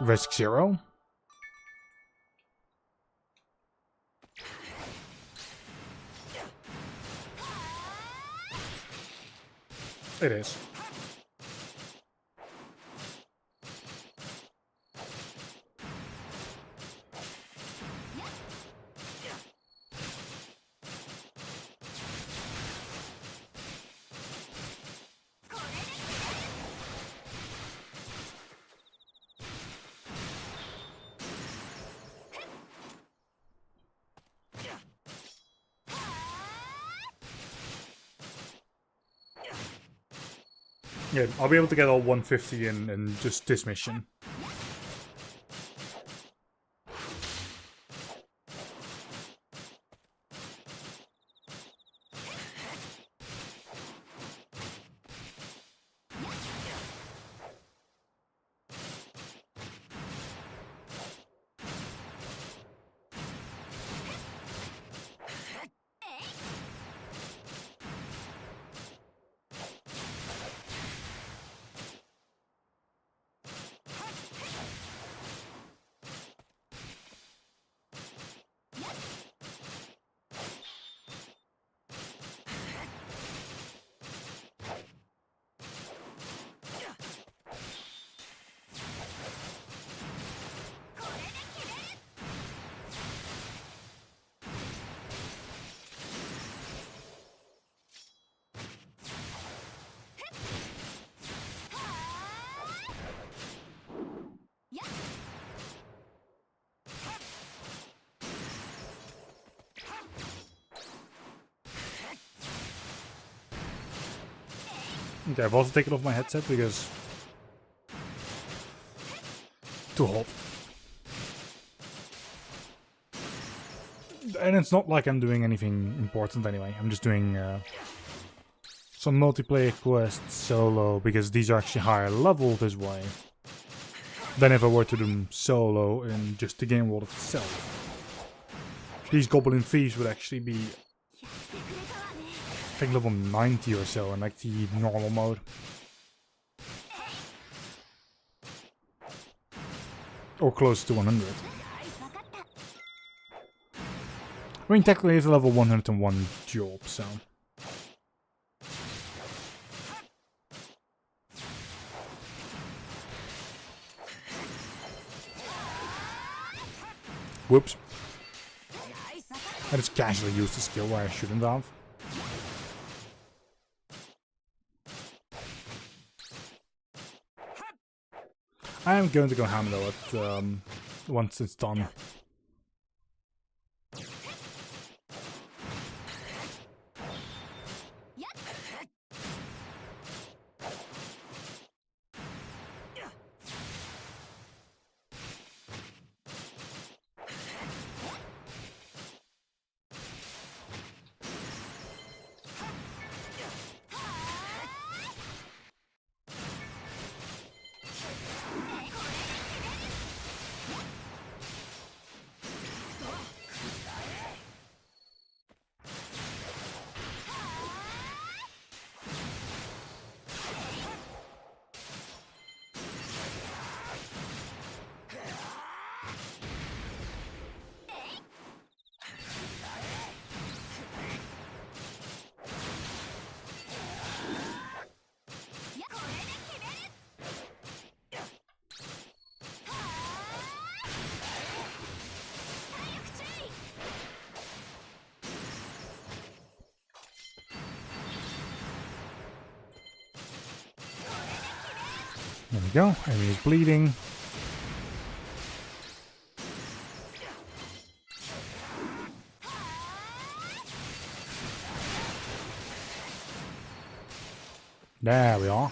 Risk Zero. It is. Yeah, I'll be able to get all 150 in just this mission. Okay, I've also taken off my headset because too hot. And it's not like I'm doing anything important anyway. I'm just doing some multiplayer quests solo because these are actually higher level this way than if I were to do them solo in just the game world itself. These Goblin Thieves would actually be, I think, level 90 or so in like the normal mode. Or close to 100. I mean, technically it's a level 101 job, so... Whoops. I just casually used the skill where I shouldn't have. I am going to go ham though once it's done. There we go. Enemy is bleeding. There we are.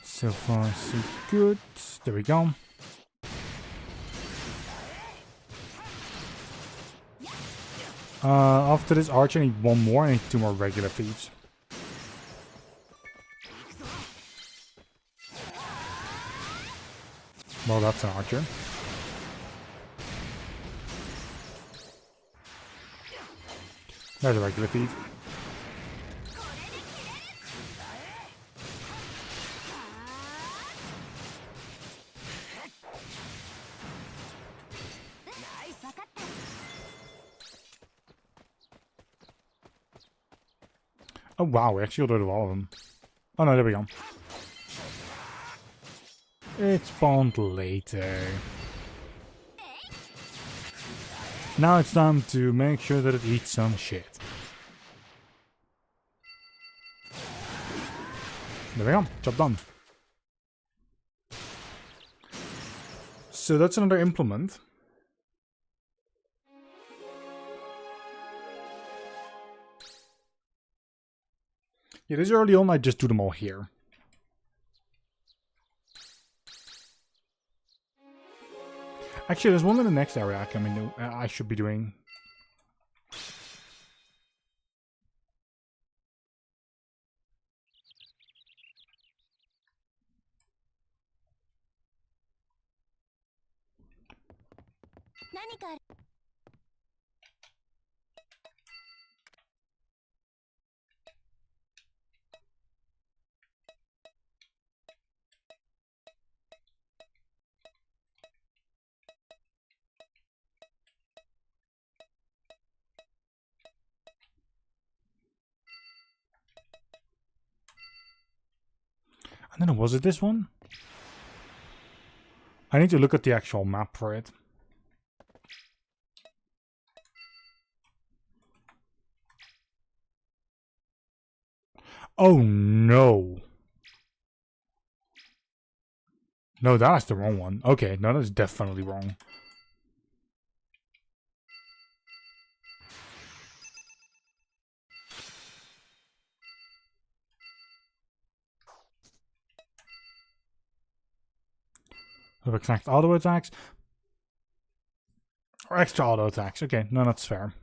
So far, so good. There we go. After this archer, I need one more. I need 2 more regular thieves. Well, that's an archer. There's a regular thief. Oh wow, we actually got rid of all of them. Oh no, there we go. It spawned later. Now it's time to make sure that it eats some shit. There we go, job done. So that's another implement. Yeah, this early on, I just do them all here. Actually, there's one in the next area I should be doing. I don't know, was it this one? I need to look at the actual map for it. Oh no! No, that's the wrong one. Okay, no, that's definitely wrong. Of exact auto attacks. Or extra auto attacks. Okay, no, that's fair.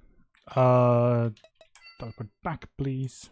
Teleport back, please.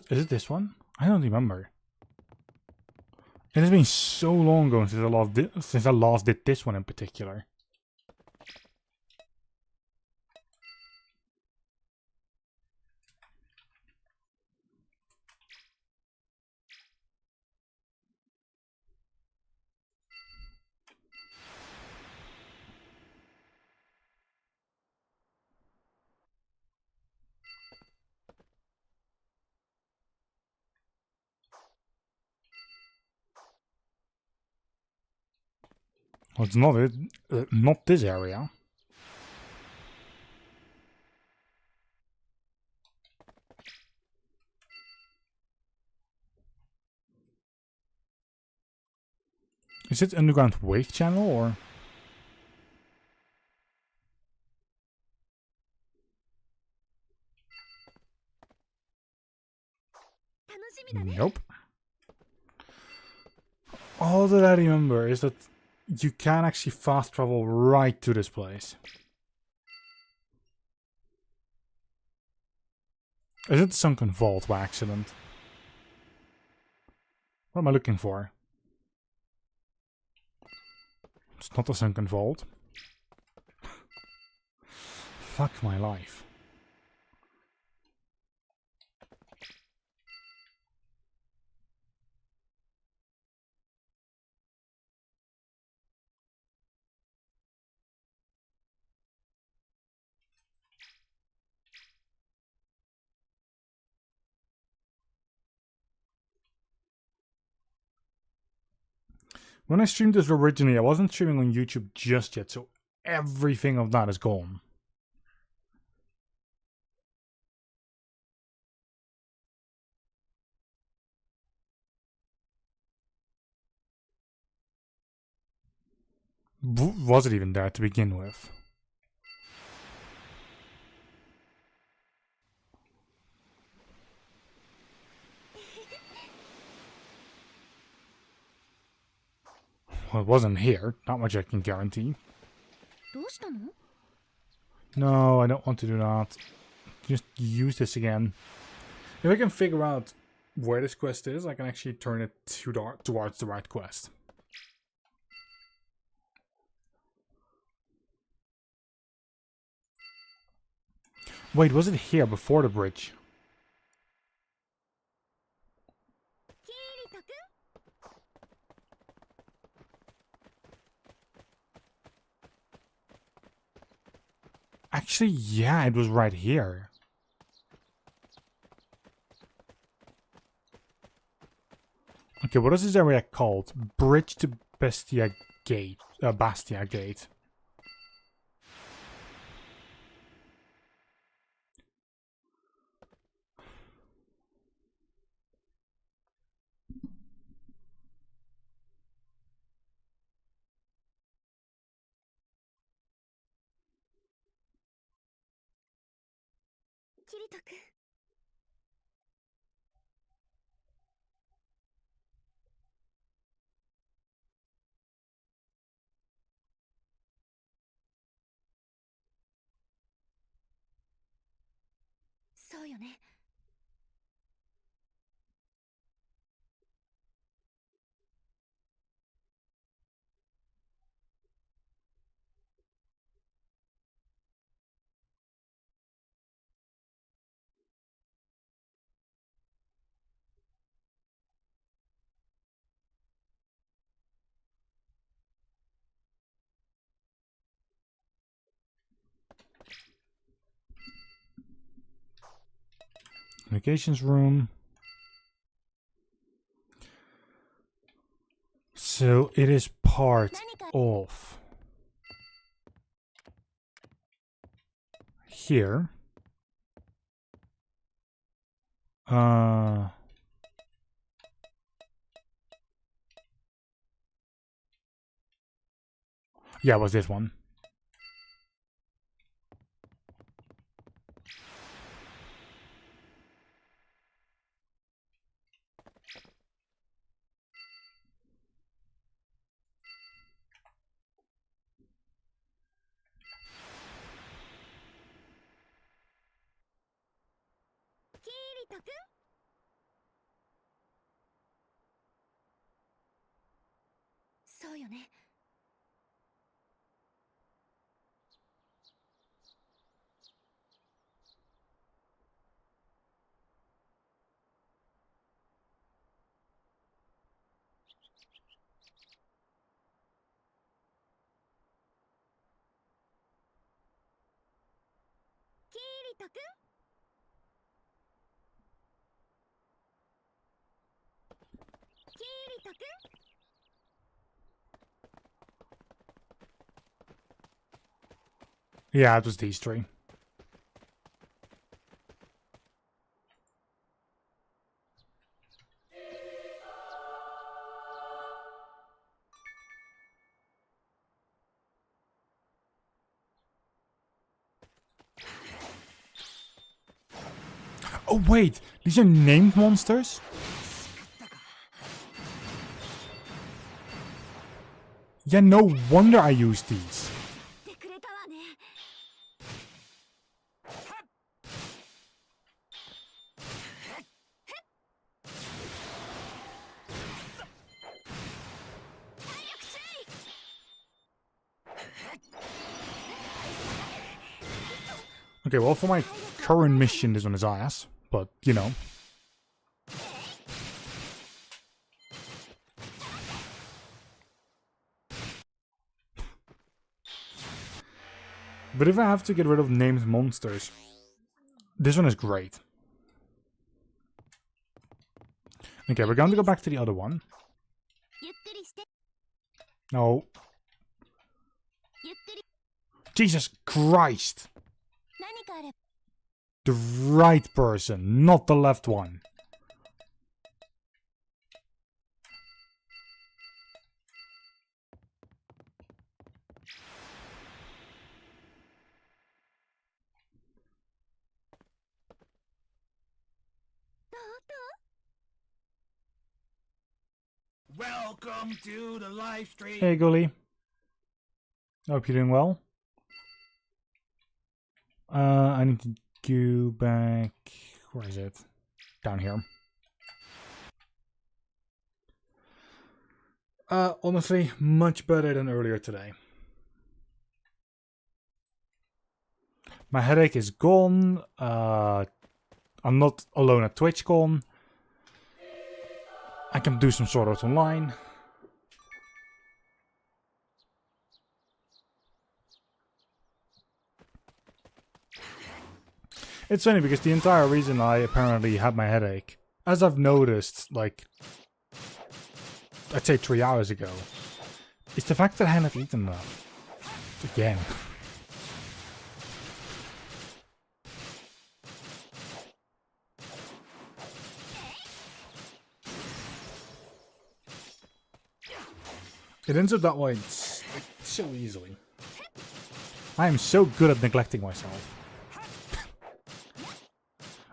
Is it this one? I don't remember. It has been so long ago since I last did this one in particular. Well, it's not it. Not this area. Is it underground wave channel or? Nope. All that I remember is that you can actually fast travel right to this place. Is it the sunken vault by accident? What am I looking for? It's not the sunken vault. Fuck my life. When I streamed this originally, I wasn't streaming on YouTube just yet, so everything of that is gone. Was it even there to begin with? Well, it wasn't here. Not much I can guarantee. No, I don't want to do that. Just use this again. If I can figure out where this quest is, I can actually turn it towards the right quest. Wait, was it here before the bridge? Actually, yeah, it was right here. Okay, what is this area called? Bridge to Bastia Gate. Bastia Gate. Communications room. So it is part of here. Yeah, it was this one. Yeah, it was these three. Oh wait, these are named monsters? Yeah, no wonder I use these. Okay, well, for my current mission, this one is ass, but, you know. But if I have to get rid of named monsters, this one is great. Okay, we're going to go back to the other one. No. Jesus Christ! The right person, not the left one. Welcome to the live stream. Hey, Gully. Hope you're doing well. I need to go back. Where is it? Down here. Honestly, much better than earlier today. My headache is gone. I'm not alone at TwitchCon. I can do some sort out online. It's funny because the entire reason I apparently had my headache, as I've noticed, like, I'd say 3 hours ago, is the fact that I hadn't eaten enough. Again. It ends up that way so easily. I am so good at neglecting myself.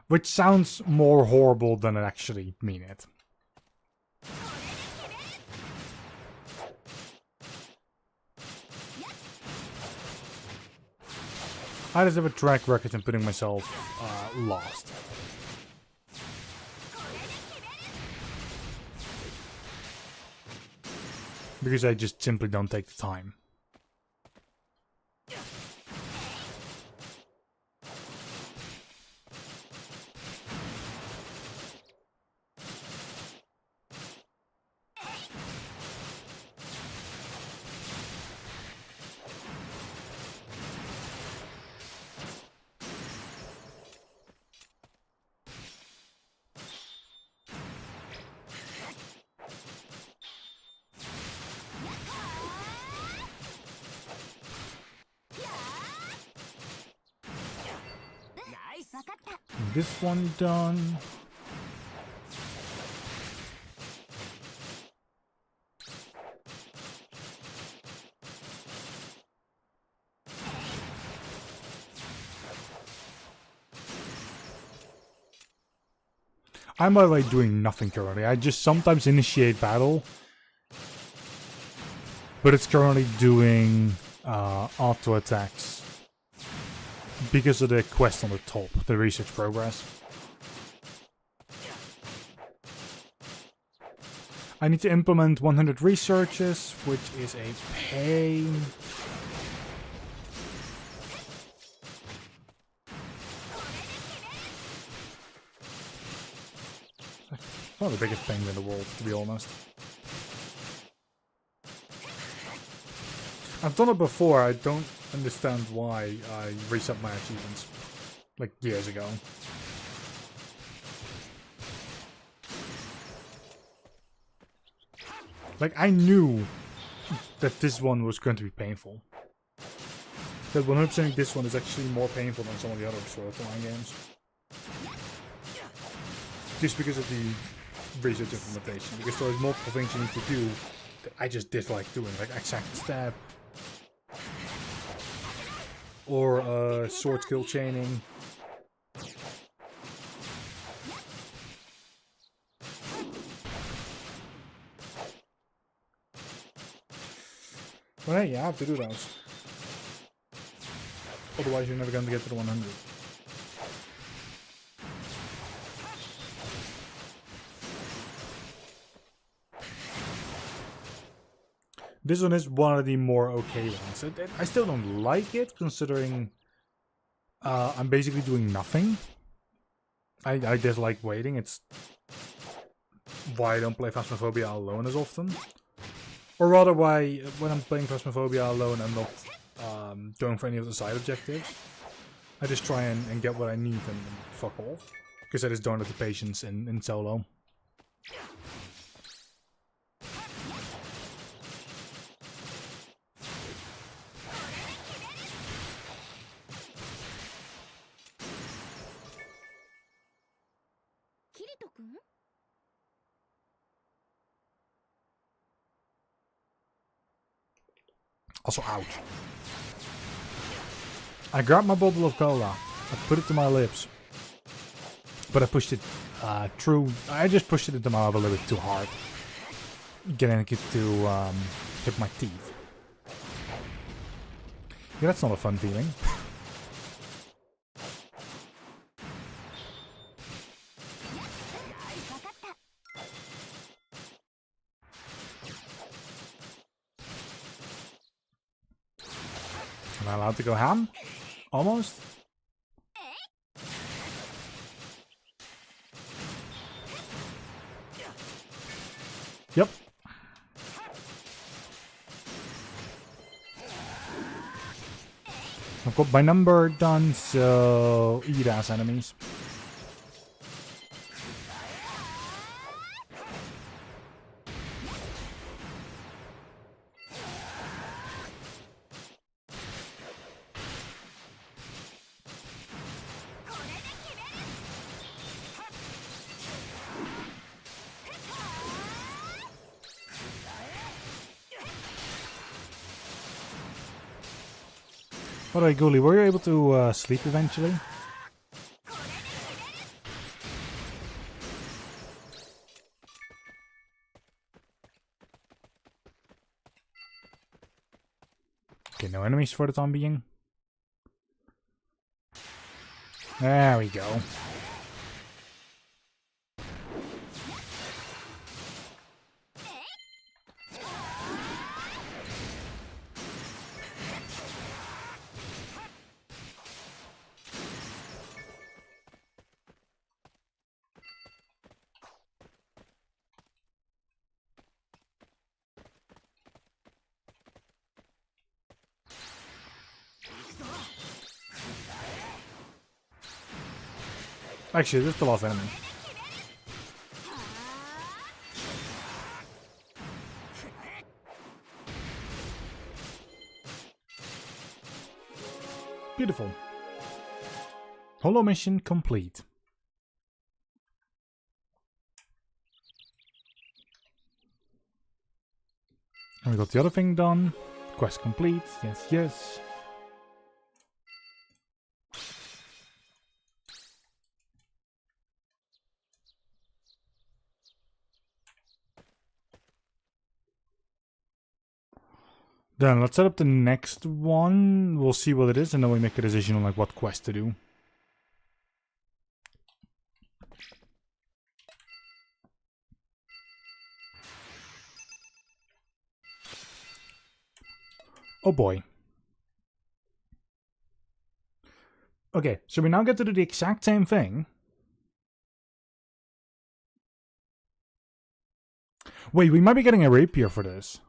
Which sounds more horrible than I actually mean it. I just have a track record in putting myself last. Because I just simply don't take the time. This one done. I'm, by the way, doing nothing currently. I just sometimes initiate battle. But it's currently doing auto attacks. Because of the quest on the top, the research progress. I need to implement 100 researches, which is a pain. Not the biggest pain in the world, to be honest. I've done it before, I don't understand why I reset my achievements. Like, years ago. Like, I knew that this one was going to be painful. That 100% this one is actually more painful than some of the other Sword Art Online games. Just because of the research implementation, because there's multiple things you need to do that I just dislike doing, like exact stab or sword skill chaining. But hey, you have to do those. Otherwise you're never going to get to the 100. This one is one of the more okay ones. I still don't like it, considering I'm basically doing nothing. I dislike waiting. It's why I don't play Phasmophobia alone as often. Or rather, why when I'm playing Phasmophobia alone, I'm not going for any of the side objectives. I just try and get what I need and fuck off. Because I just don't have the patience in solo. Also, ouch. I grabbed my bottle of cola. I put it to my lips. But I pushed it through. I just pushed it into my mouth a little bit too hard. Getting it to hit my teeth. Yeah, that's not a fun feeling. Am I allowed to go ham? Almost? Yep. I've got my number done, so eat ass enemies. By the way, Ghoulie, were you able to sleep eventually? Okay, no enemies for the time being. There we go. Actually, this is the last enemy. Beautiful. Holo mission complete. And we got the other thing done. Quest complete. Yes, yes. Then let's set up the next one. We'll see what it is, and then we make a decision on like what quest to do. Oh boy. Okay, so we now get to do the exact same thing. Wait, we might be getting a rapier for this.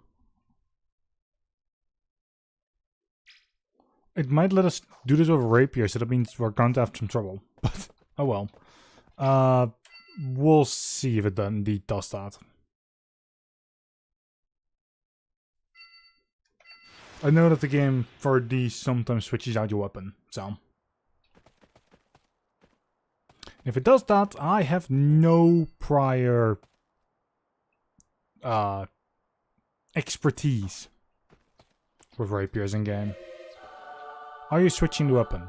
It might let us do this with a rapier, so that means we're going to have some trouble. But, oh well. We'll see if it indeed does that. I know that the game for these sometimes switches out your weapon, so. If it does that, I have no prior expertise with rapiers in game. Are you switching the weapon?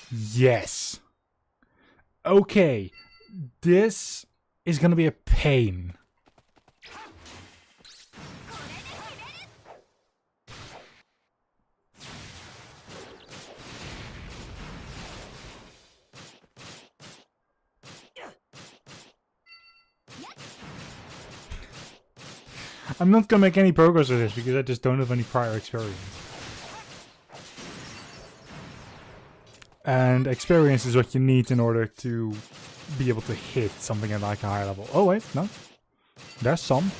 Yes. Okay. This is gonna be a pain. I'm not gonna make any progress with this because I just don't have any prior experience. And experience is what you need in order to be able to hit something at like a higher level. Oh wait, no. There's some.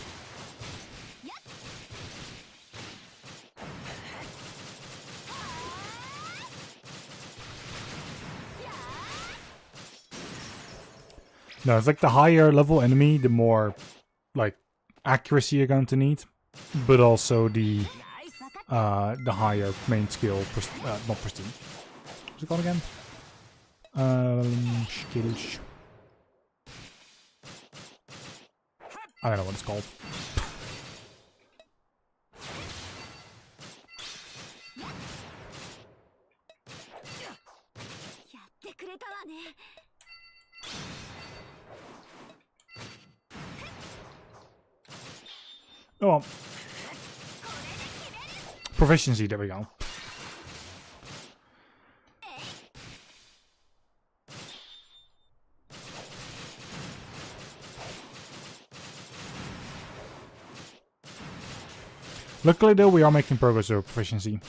No, it's like the higher level enemy, the more like accuracy you're going to need, but also the higher main skill, not prestige. What's it called again? Skills. I don't know what it's called. Oh well. Proficiency, there we go. Luckily though, we are making progress with proficiency.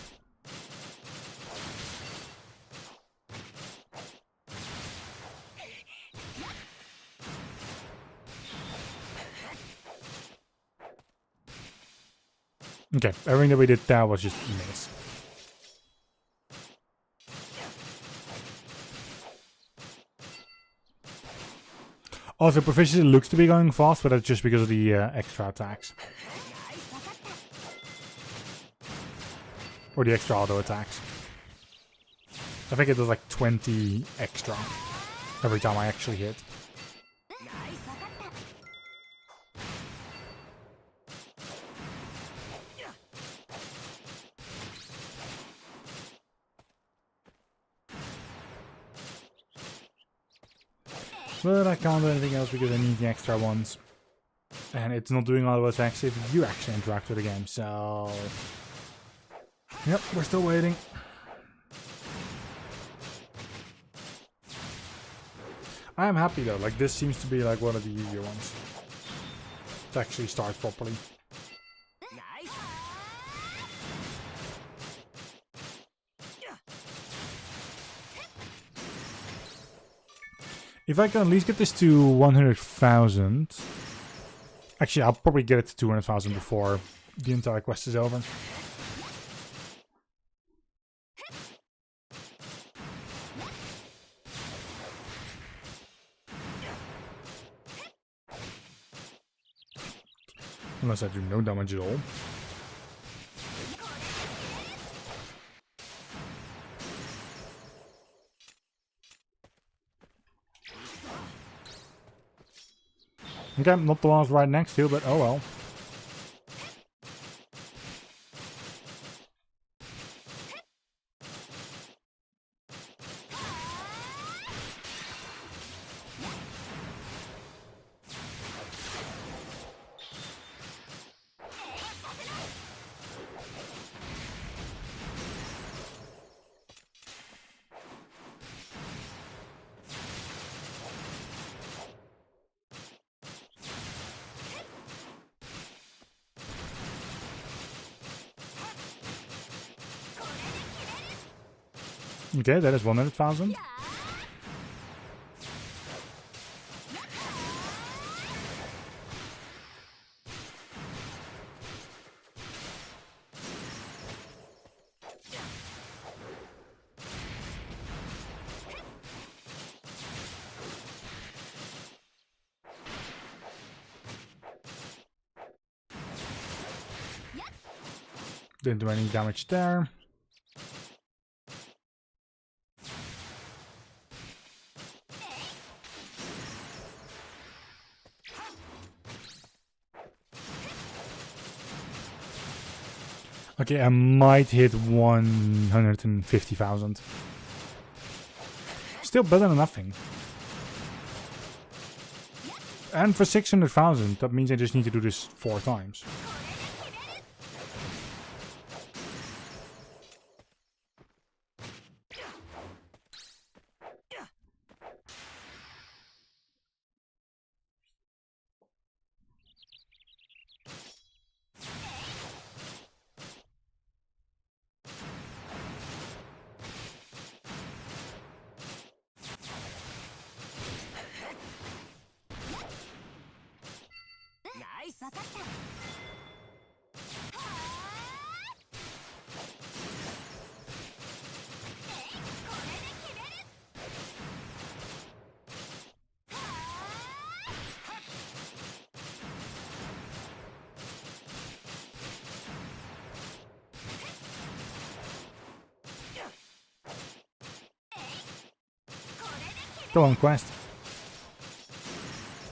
Okay, everything that we did there was just miss. Also, proficiency looks to be going fast, but that's just because of the extra attacks. Or the extra auto attacks. I think it does like 20 extra every time I actually hit. But I can't do anything else because I need the extra ones. And it's not doing auto attacks if you actually interact with the game, so... Yep, we're still waiting. I am happy though, like this seems to be like one of the easier ones to actually start properly. If I can at least get this to 100,000... Actually, I'll probably get it to 200,000 before the entire quest is over. Unless I do no damage at all. Okay, not the ones right next to you, but oh well. Okay, that is 100,000. Didn't do any damage there. Okay, I might hit 150,000. Still better than nothing. And for 600,000, that means I just need to do this 4 times. Go on, quest.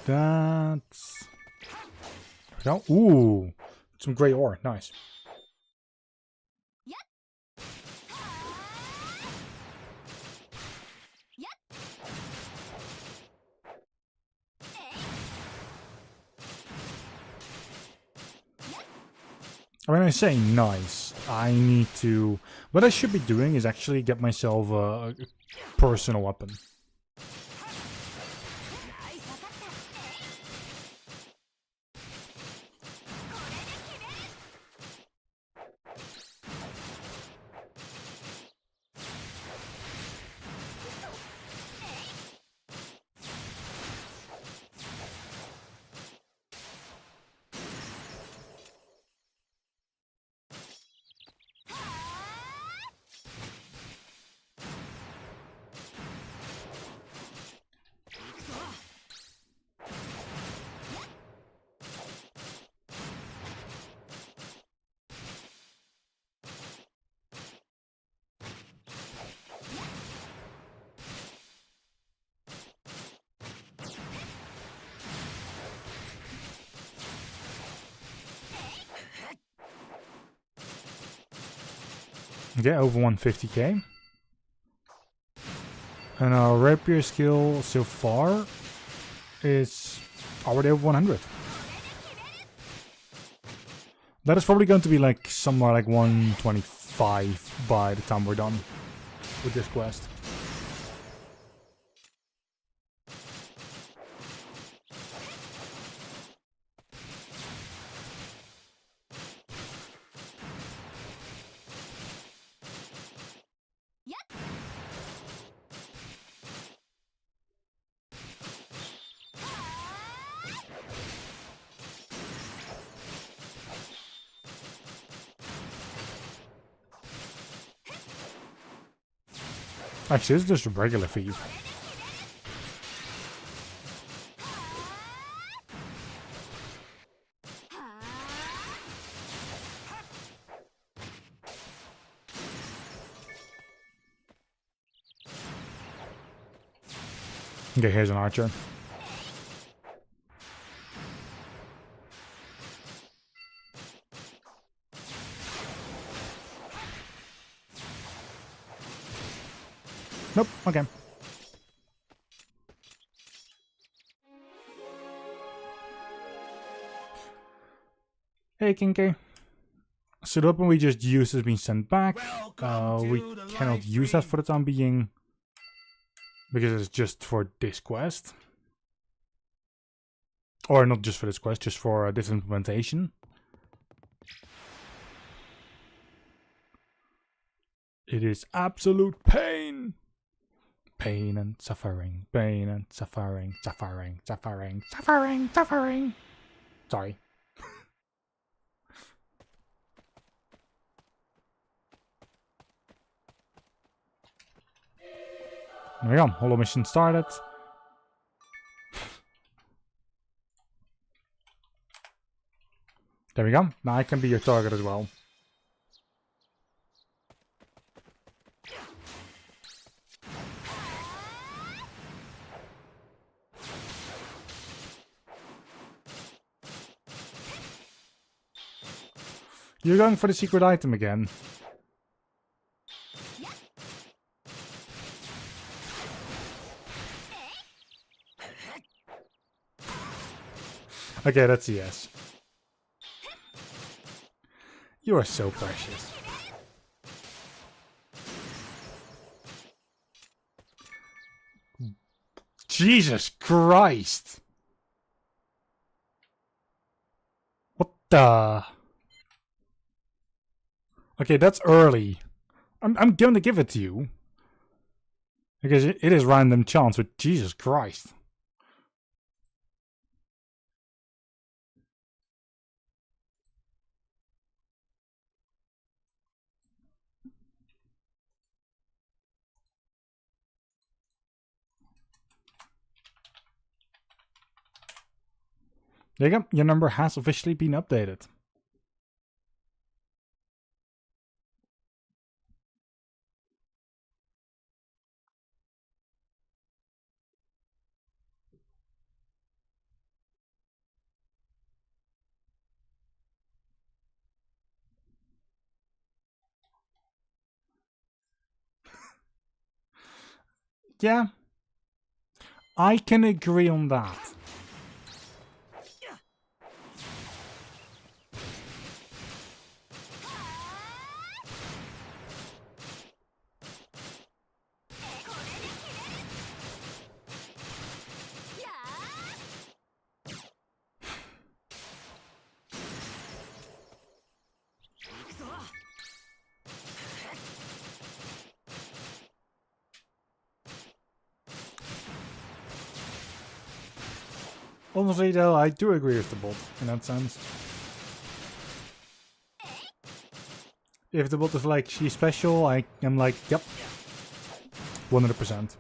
That's... There we go. Ooh! Some grey ore. Nice. When I say nice, I need to... What I should be doing is actually get myself a personal weapon. Yeah, over 150k. And our rapier skill so far is already over 100. That is probably going to be like somewhere like 125 by the time we're done with this quest. Actually, it's just a regular thief. Okay, here's an archer. Nope, okay. Hey, Kinky. So the weapon we just used has been sent back. We cannot use that for the time being. Because it's just for this quest. Or not just for this quest, just for this implementation. It is absolute pain. Pain and suffering. Pain and suffering. Suffering. Suffering. Suffering. Suffering. Sorry. There we go. Holo mission started. There we go. Now I can be your target as well. You're going for the secret item again. Okay, that's a yes. You are so precious. Jesus Christ! What the? Okay, that's early. I'm gonna give it to you. Because it is random chance, but Jesus Christ. There you go. Your number has officially been updated. Yeah. I can agree on that. Honestly though, I do agree with the bot in that sense. If the bot is like, she's special, I am like, yep. 100%.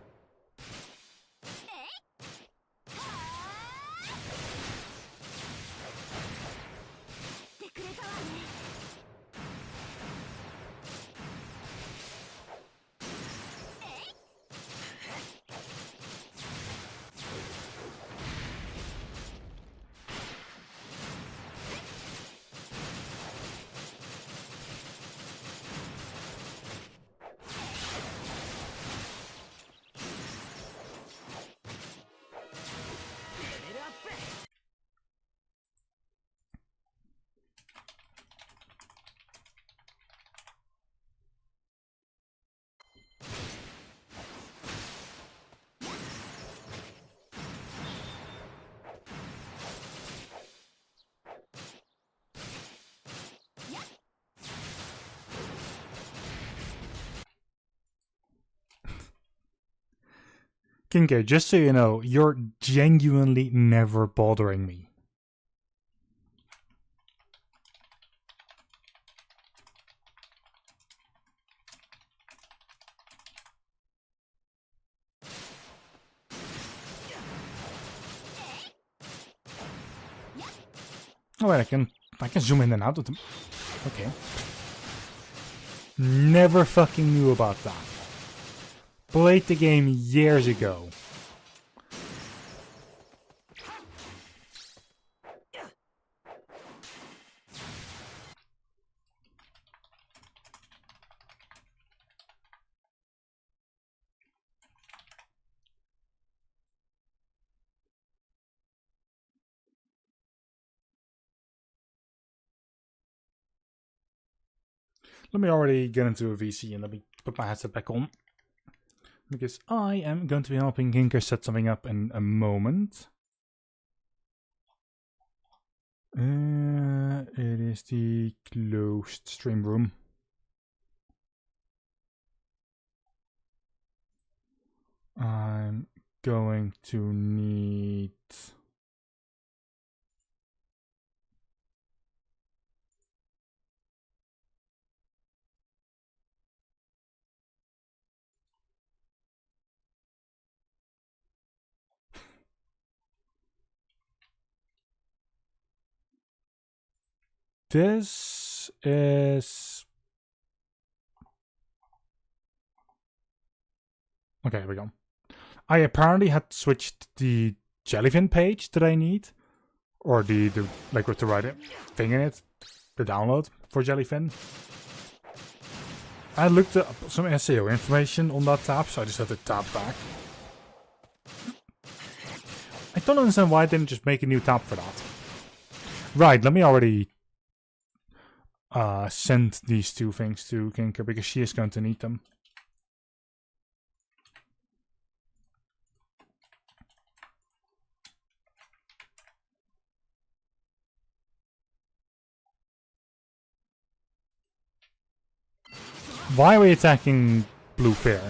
Kinko, just so you know, you're genuinely never bothering me. Oh wait, I can zoom in and out of them. Okay. Never fucking knew about that. Played the game years ago. let me already get into a VC and let me put my headset back on. Because I am going to be helping Ginker set something up in a moment. It is the closed stream room. I'm going to need... This is... Okay, here we go. I apparently had switched the Jellyfin page that I need. Or the like with the right thing in it. The download for Jellyfin. I looked up some SEO information on that tab, so I just had to tab back. I don't understand why I didn't just make a new tab for that. Right, let me already send these two things to Ginker because she is going to need them. Why are we attacking Blue Fair?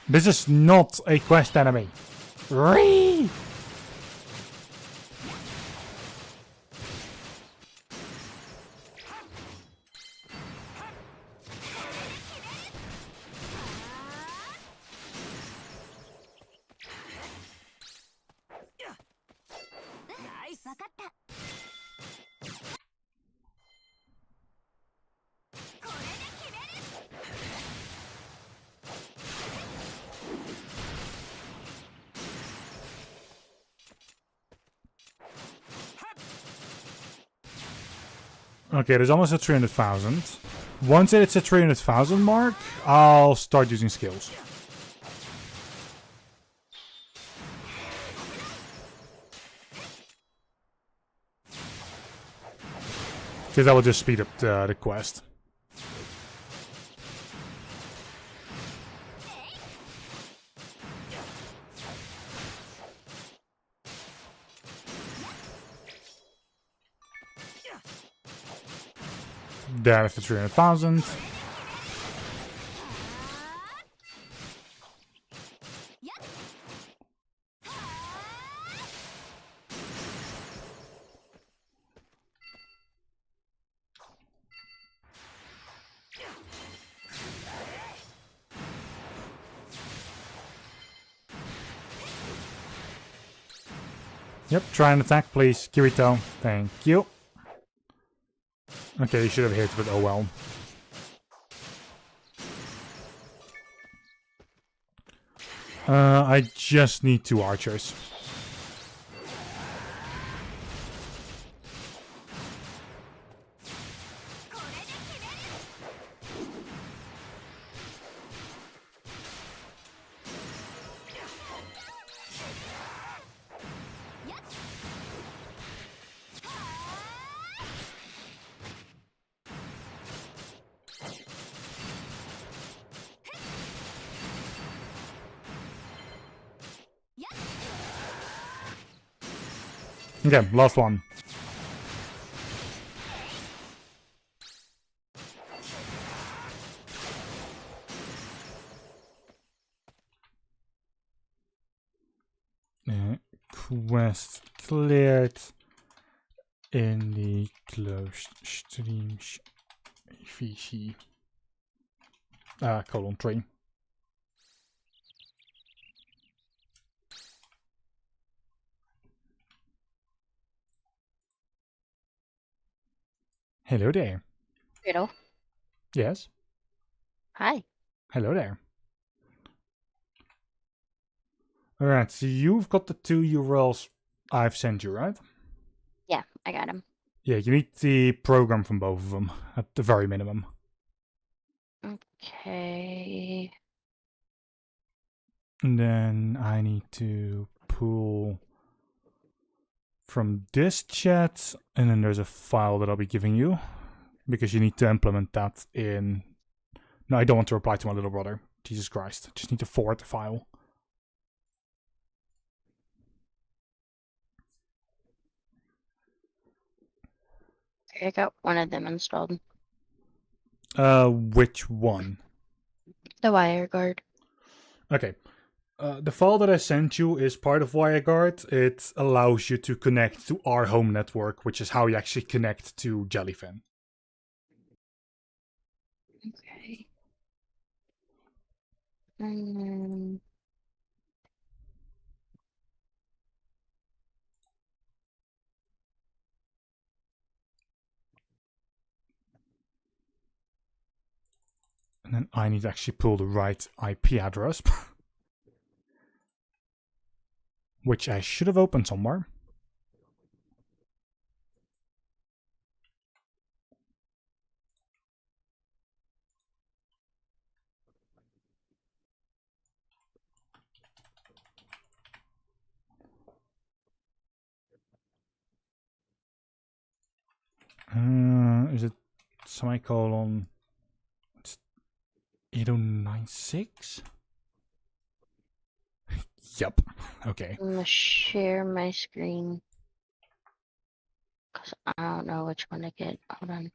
This is not a quest enemy. Ree! Okay, there's almost a 300,000. Once it's a 300,000 mark, I'll start using skills. Because that will just speed up the quest. There's the 300,000. Yep, try and attack, please. Kirito. Thank you. Okay, you should have hit, but oh well. I just need 2 archers. Okay, last one. Quest cleared in the closed stream VC. Colon 3. Hello there. Riddle. Yes. Hi. Hello there. Alright, so you've got the 2 URLs I've sent you, right? Yeah, I got him. Yeah, you need the program from both of them, at the very minimum. Okay. And then I need to pull from this chat, and then there's a file that I'll be giving you. because you need to implement that in... No, I don't want to reply to my little brother. Jesus Christ. I just need to forward the file. I got one of them installed. Which one? The WireGuard. Okay. The file that I sent you is part of WireGuard. It allows you to connect to our home network, which is how you actually connect to Jellyfin. Okay. And then... And then I need to actually pull the right IP address. Which I should have opened somewhere. Is it semicolon? It's 8096? Yep. Okay. I'm gonna share my screen. Because I don't know which one to get. Hold on.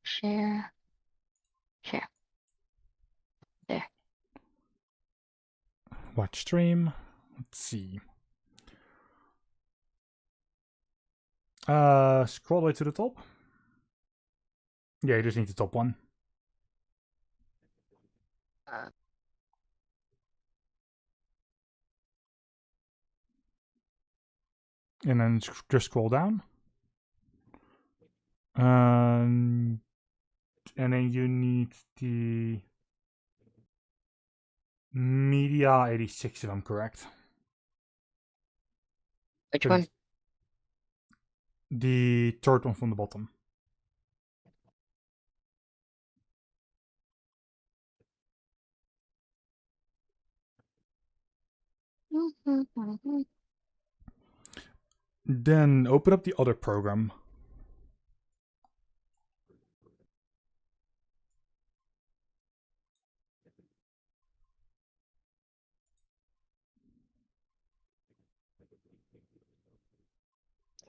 Share. Share. There. Watch stream. Let's see. Scroll way to the top. Yeah, you just need the top one. And then just scroll down. And then you need the Media 86, if I'm correct. Which one? The third one from the bottom. Then open up the other program.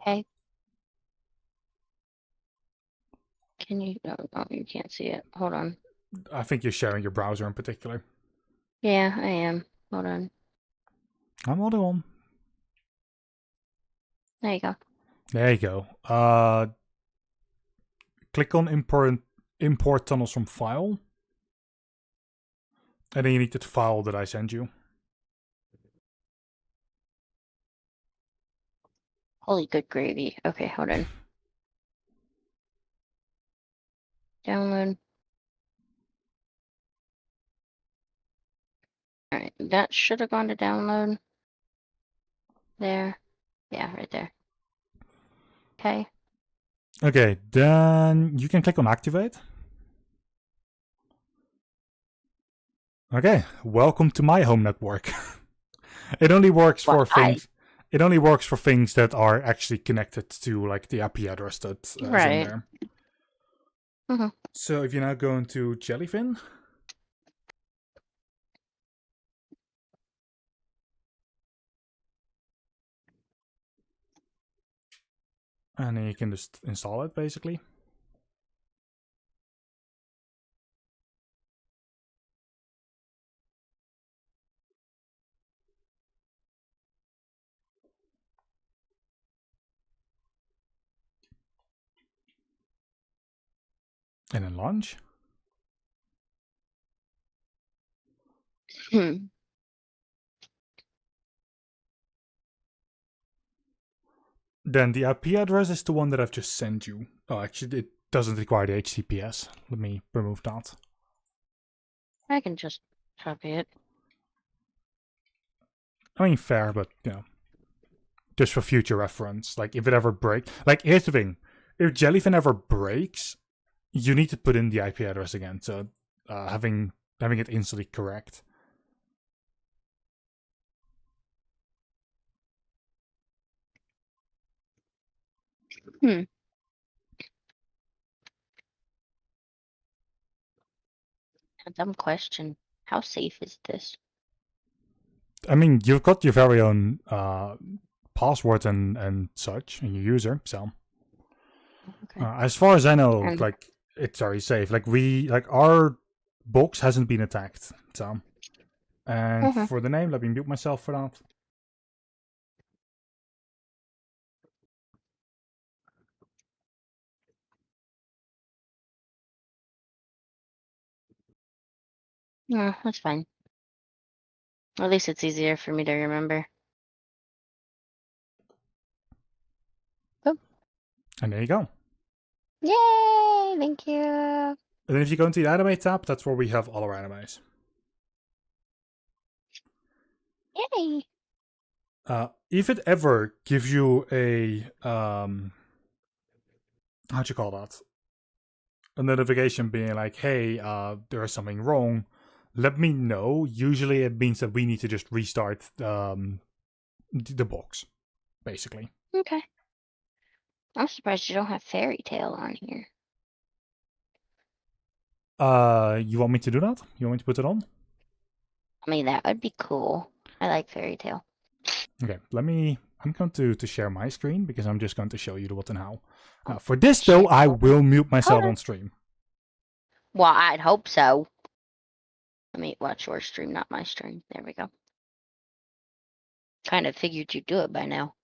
Okay. Can you? No, you can't see it. Hold on. I think you're sharing your browser in particular. Yeah, I am. Hold on. I'm all on. There you go. There you go. Click on import tunnels from file. And then you need that file that I sent you. Holy good gravy. Okay, hold on. Download. Alright, that should have gone to download. There. Yeah, right there. Okay. Okay, then you can click on activate. Okay, welcome to my home network. It only works for things. It only works for things that are actually connected to like the IP address that is in there. Mm-hmm. So if you now go into Jellyfin, and then you can just install it basically. And then launch. Then the IP address is the one that I've just sent you. Oh, actually, it doesn't require the HTTPS. Let me remove that. I can just copy it. I mean, fair, but, you know, just for future reference. Like, if it ever breaks... Like, here's the thing. If Jellyfin ever breaks, you need to put in the IP address again. So, having it instantly correct. A dumb question. How safe is this? I mean, you've got your very own password and such, and your user. So, Okay. as far as I know, And like it's very safe. Like our box hasn't been attacked. So, and Mhm. for the name, let me mute myself for that. yeah, that's fine. At least it's easier for me to remember. Oh, And there you go. yay! Thank you. And then if you go into the anime tab, that's where we have all our animes. Yay! If it ever gives you a how'd you call that? A notification being like, "Hey, there is something wrong," let me know. Usually, it means that we need to just restart the box, basically. Okay. I'm surprised you don't have Fairy Tale on here. You want me to do that? You want me to put it on? I mean, that would be cool. I like Fairy Tale. Okay, let me. I'm going to share my screen because I'm just going to show you the what and how. For this though, Shit. I will mute myself Hold on on. stream. Well, I'd hope so. Let me watch your stream, not my stream. There we go. Kind of figured you'd do it by now.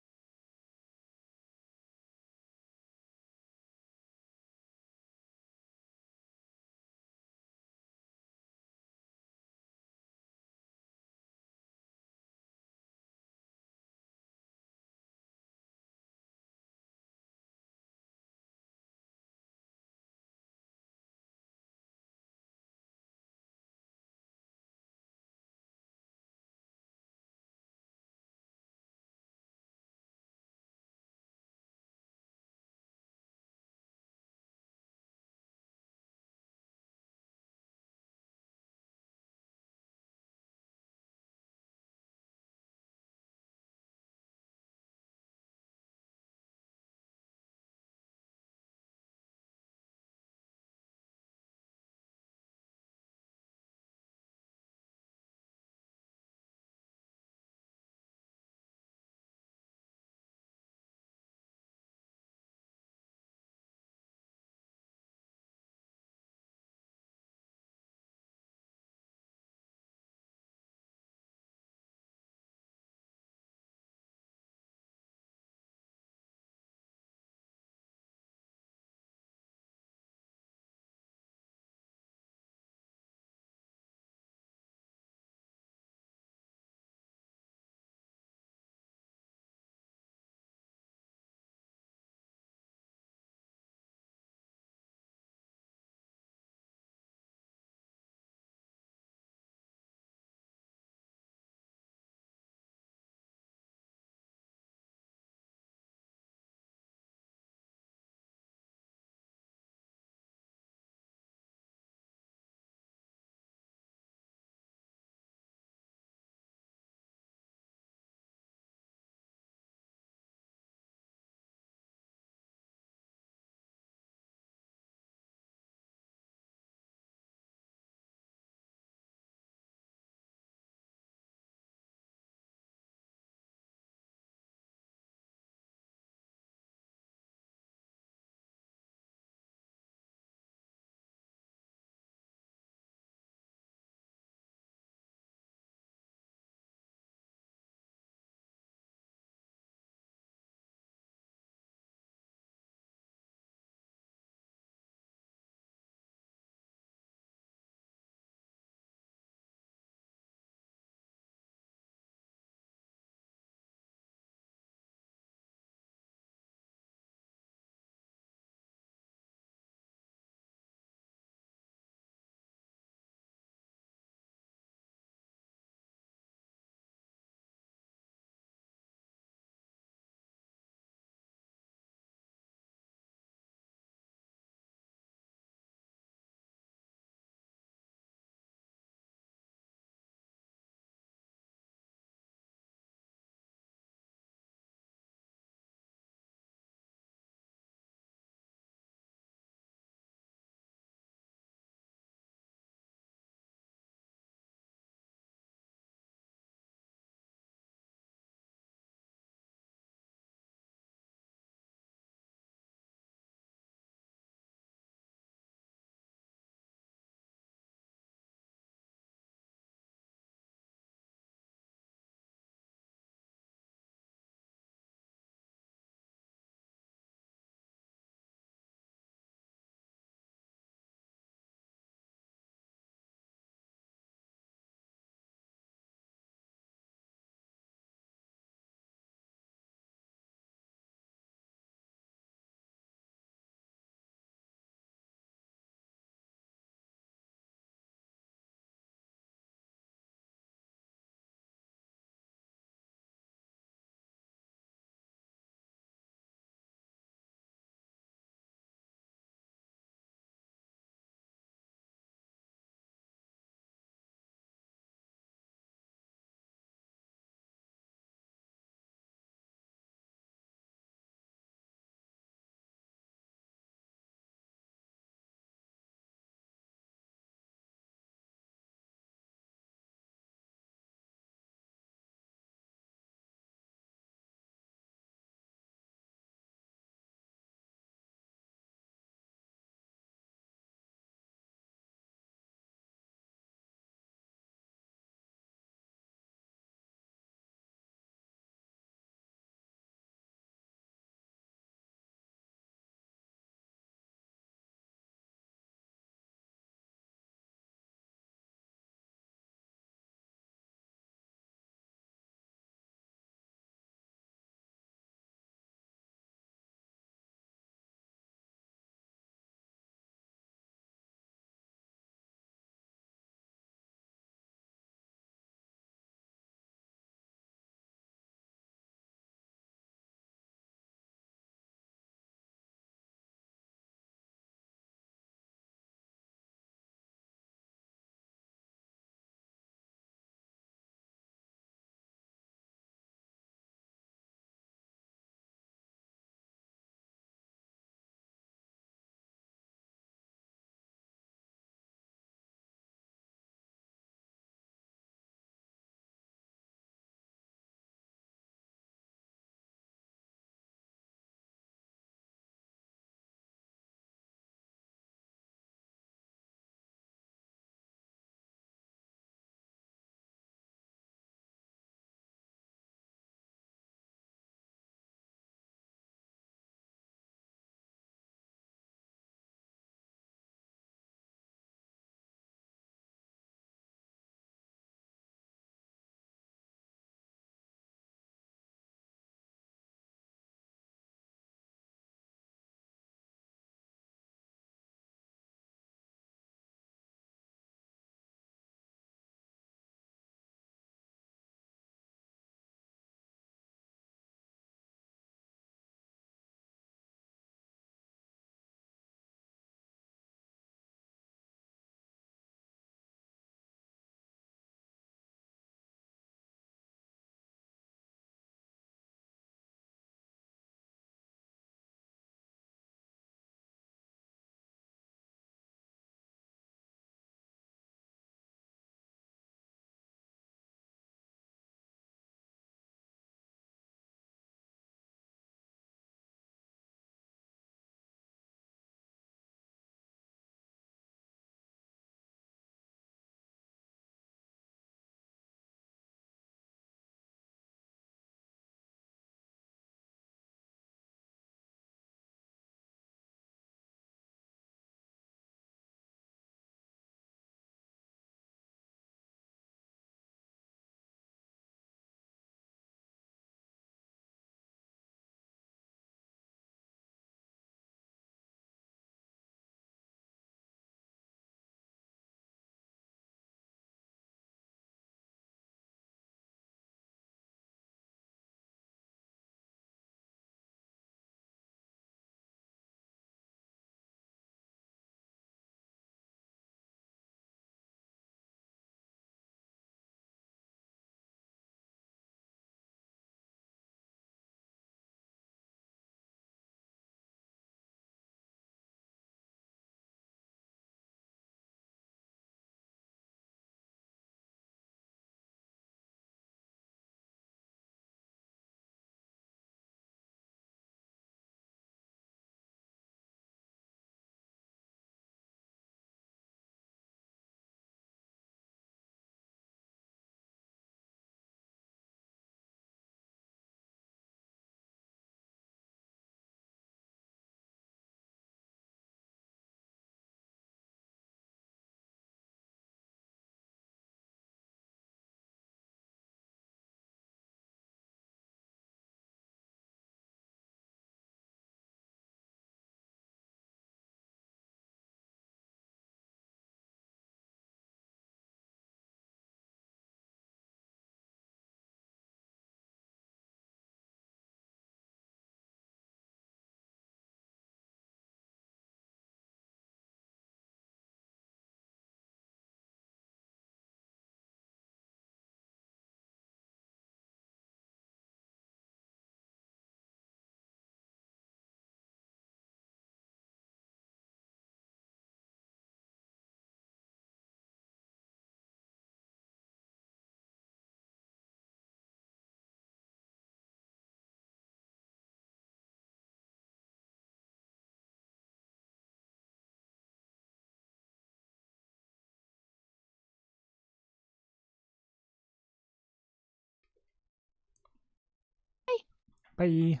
Bye.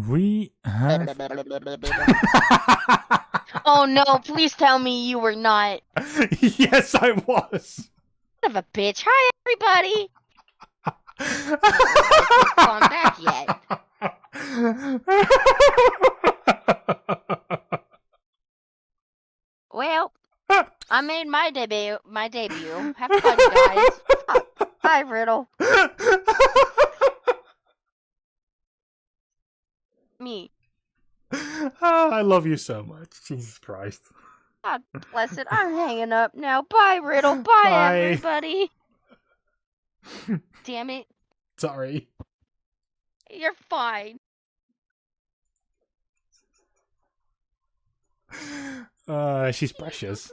We have. Oh no, please tell me you were not. Yes, I was. Son of a bitch. Hi, everybody. I haven't gone back yet. Well, I made my debut. Have fun, guys. Bye, Riddle. Me. I love you so much. Jesus Christ. God bless it. I'm hanging up now. Bye, Riddle. Bye, Bye. everybody. Damn it. Sorry. You're fine. She's precious.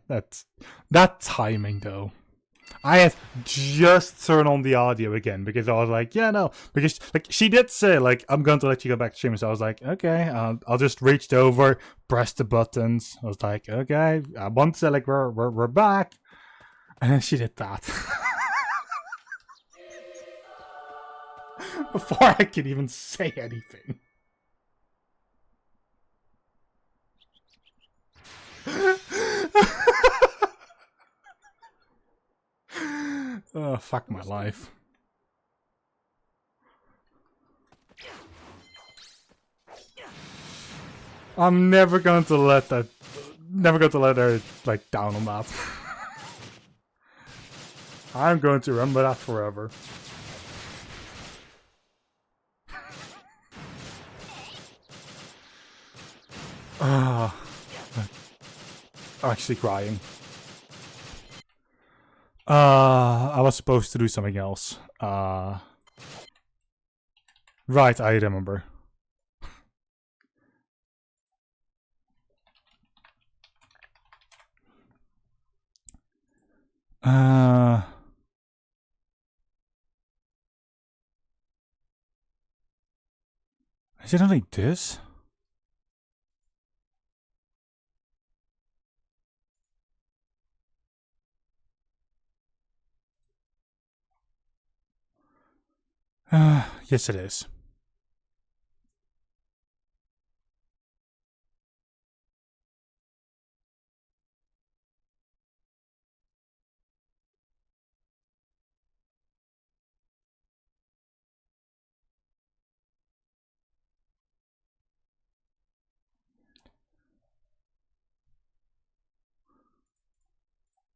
That's that timing though. I had just turned on the audio again because I was like, yeah, no, because like she did say like I'm going to let you go back to stream, so I was like, okay, I'll just reached over, press the buttons. I was like, okay, I want to say like we're back, and then she did that before I could even say anything. Oh, fuck my life. I'm never going to let her like down on that. I'm going to remember that forever. I'm actually crying. I was supposed to do something else. Right, I remember. Is it only this? Yes, it is.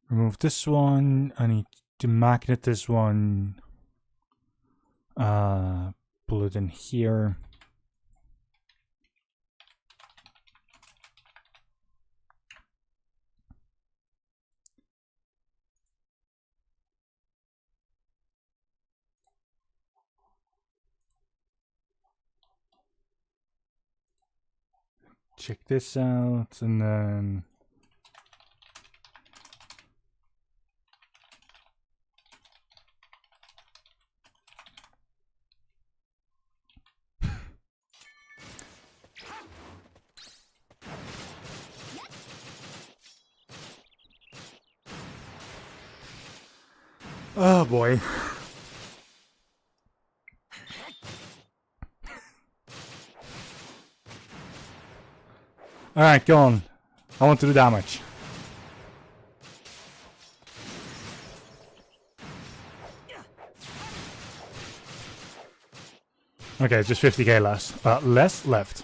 Remove this one. I need to magnet this one. Pull it in here. Check this out, and then oh boy. Alright, go on. I want to do damage. Okay, just 50k less. Less left.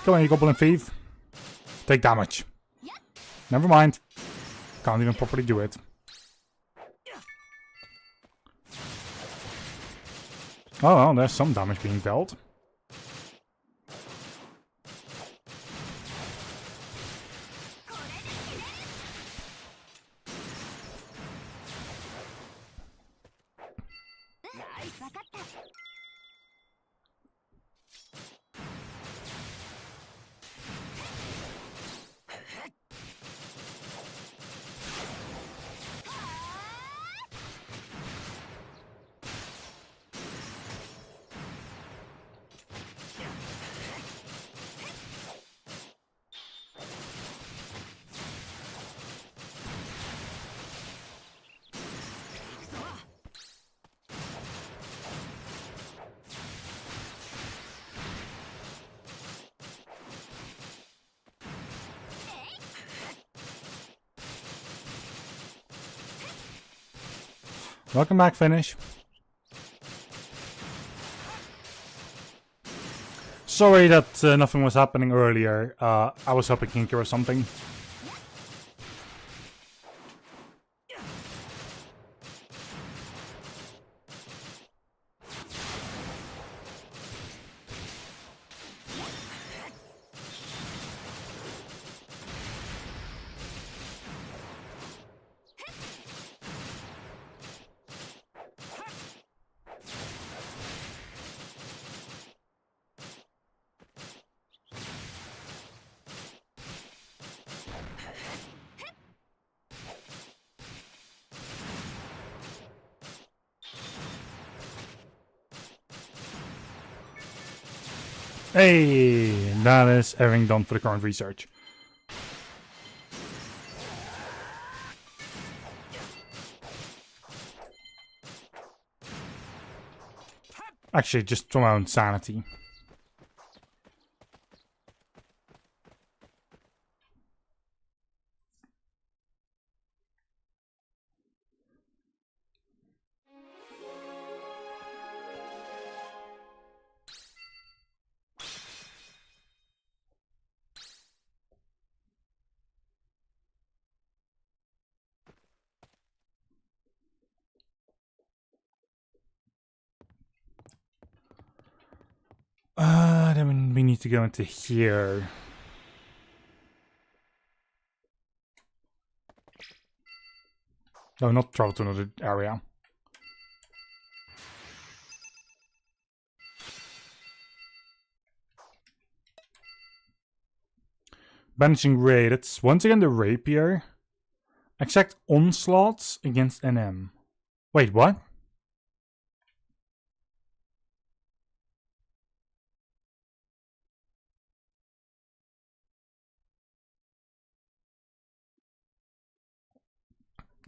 Come on, you goblin thief. Take damage. Never mind. Can't even properly do it. Oh well, there's some damage being dealt. Welcome back, Finish. Sorry that nothing was happening earlier. I was helping Kinker or something. Hey, that is everything done for the current research. Actually, just for my own sanity. Then we need to go into here. No, not travel to another area. Banishing raid. It's once again the rapier. Exact onslaughts against NM. Wait, what?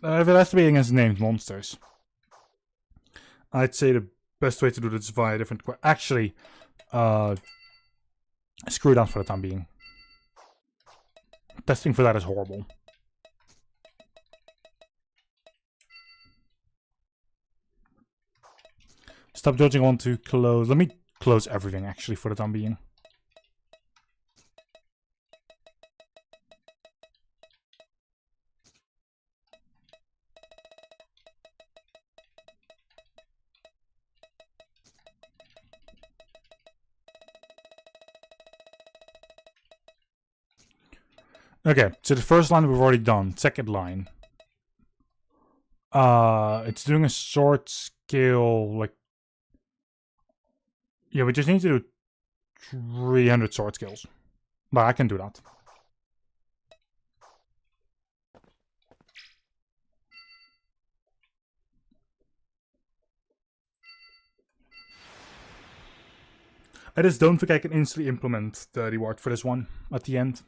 If it has to be against named monsters, I'd say the best way to do this is via a different quest. Actually, screw that for the time being. Testing for that is horrible. Stop judging. I want to close. Let me close everything actually for the time being. Okay, so the first line we've already done. Second line. It's doing a short skill, like... Yeah, we just need to do 300 sword skills. But I can do that. I just don't think I can instantly implement the reward for this one at the end.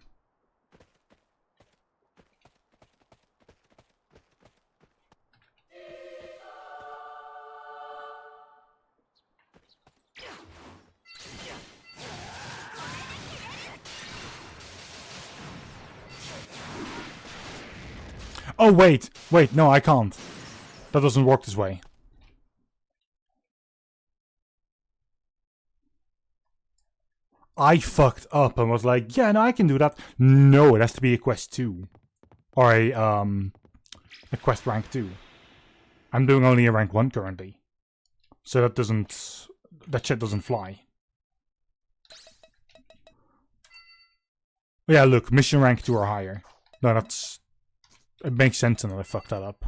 Oh, wait, no, I can't. That doesn't work this way. I fucked up and was like, yeah, no, I can do that. No, it has to be a quest 2. Or a quest rank 2. I'm doing only a rank 1 currently. So that shit doesn't fly. Yeah, look, mission rank 2 or higher. No, it makes sense and I fucked that up.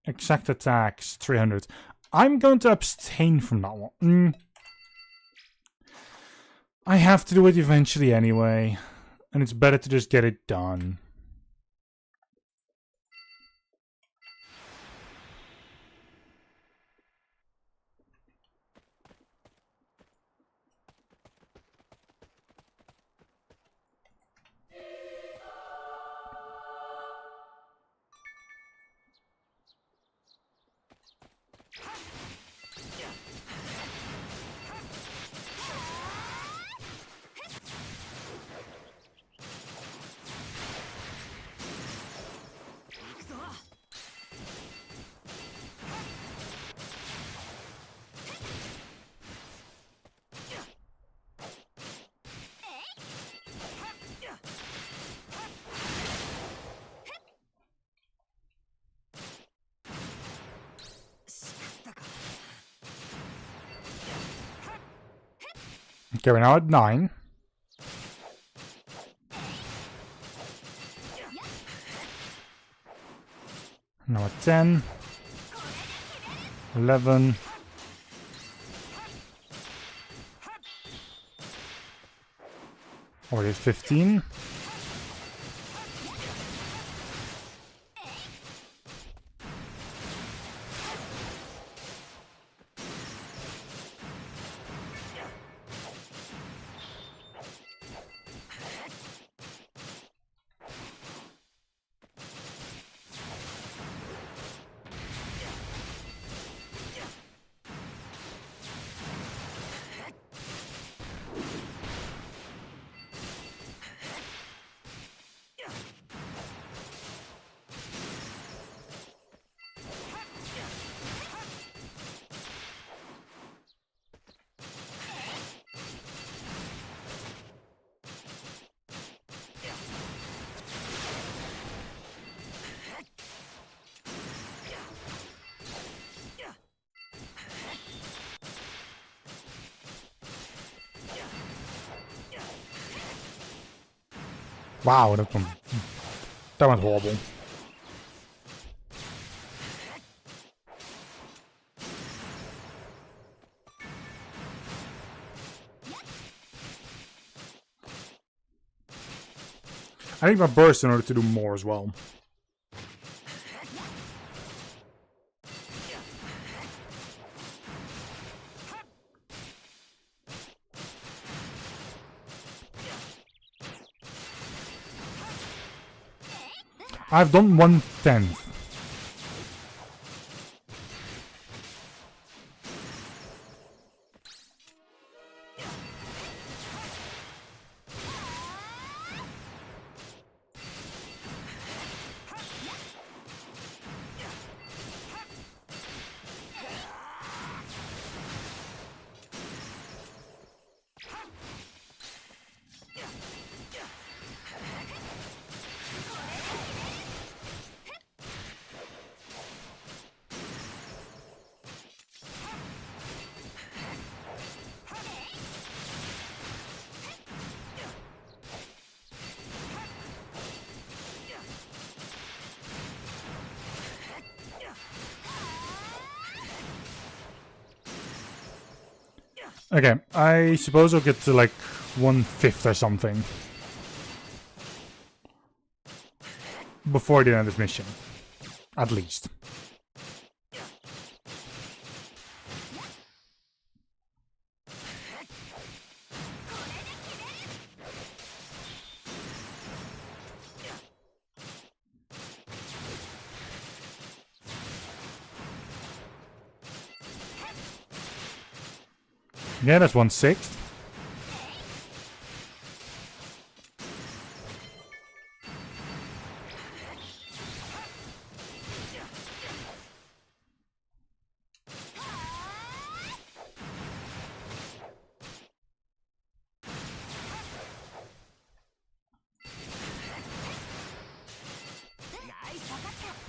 Exact attacks, 300. I'm going to abstain from that one. I have to do it eventually anyway. And it's better to just get it done. Okay, we're now at 9. Now at 10. 11. Or 15. Wow, that went horrible. I need my burst in order to do more as well. I've done 1/10. Okay, I suppose I'll get to like 1/5 or something before the end of this mission, at least. Yeah, that's 1/6.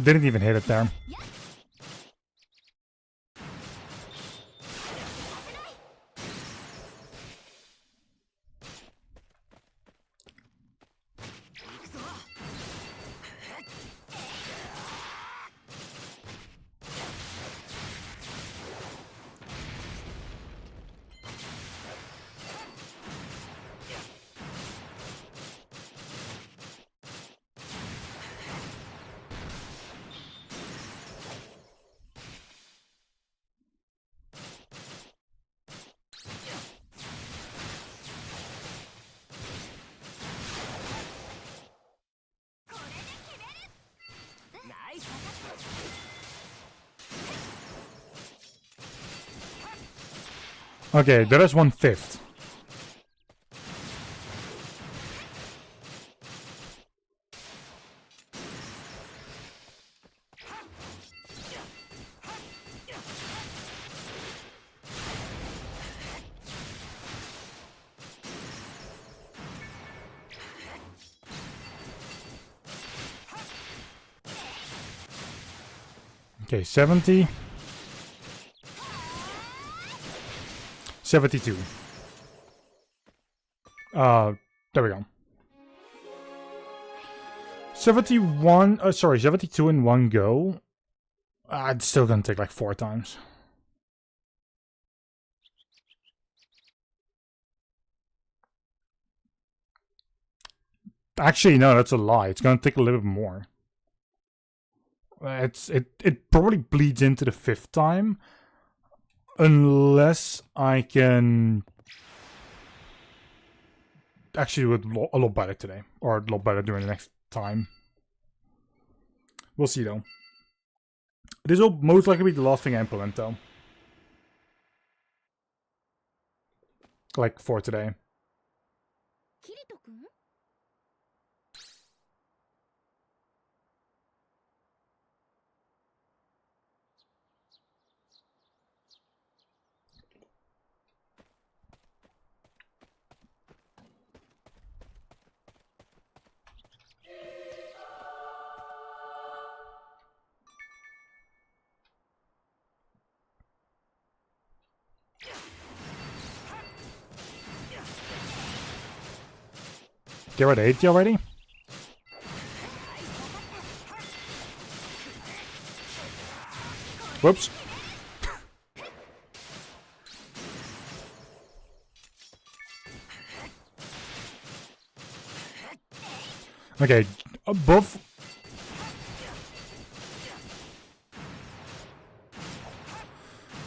Didn't even hit it there. Okay, that is 1/5. Okay, 70. 72. There we go. 71, sorry, 72 in one go. It's still gonna take like 4 times. Actually, no, that's a lie. It's gonna take a little bit more. It probably bleeds into the 5th time. Unless I can actually do it a lot better today. Or a lot better during the next time. We'll see though. This will most likely be the last thing I implement though. Like for today. They're at 80 already? Whoops. Okay, above...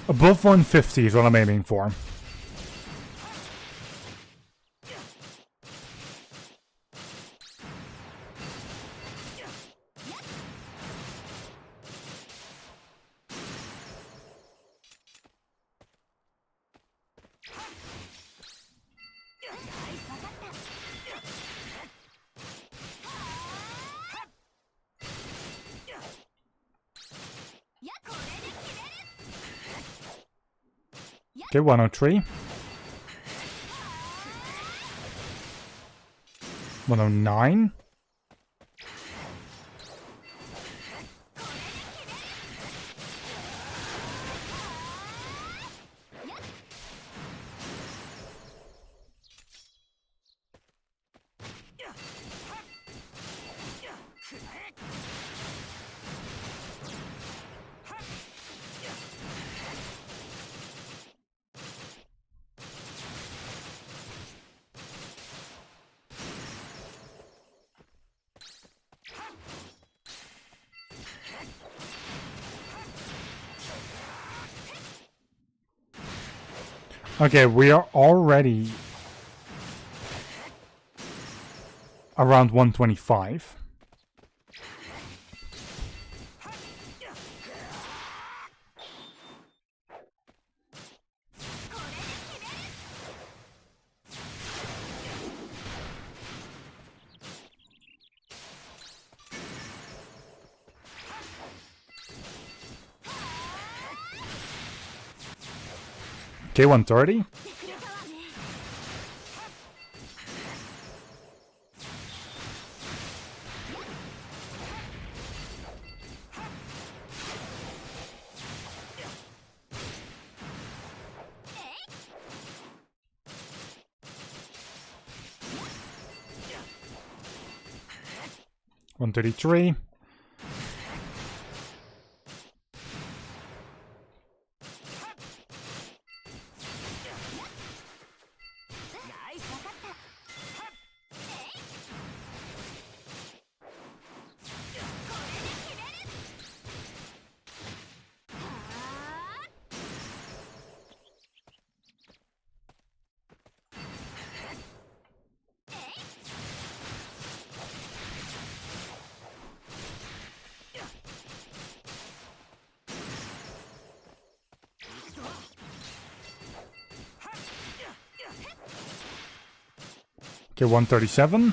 Above 150 is what I'm aiming for. Okay, 103. 109. Okay, we are already around 125. Okay, 130. One 33. Okay, 137.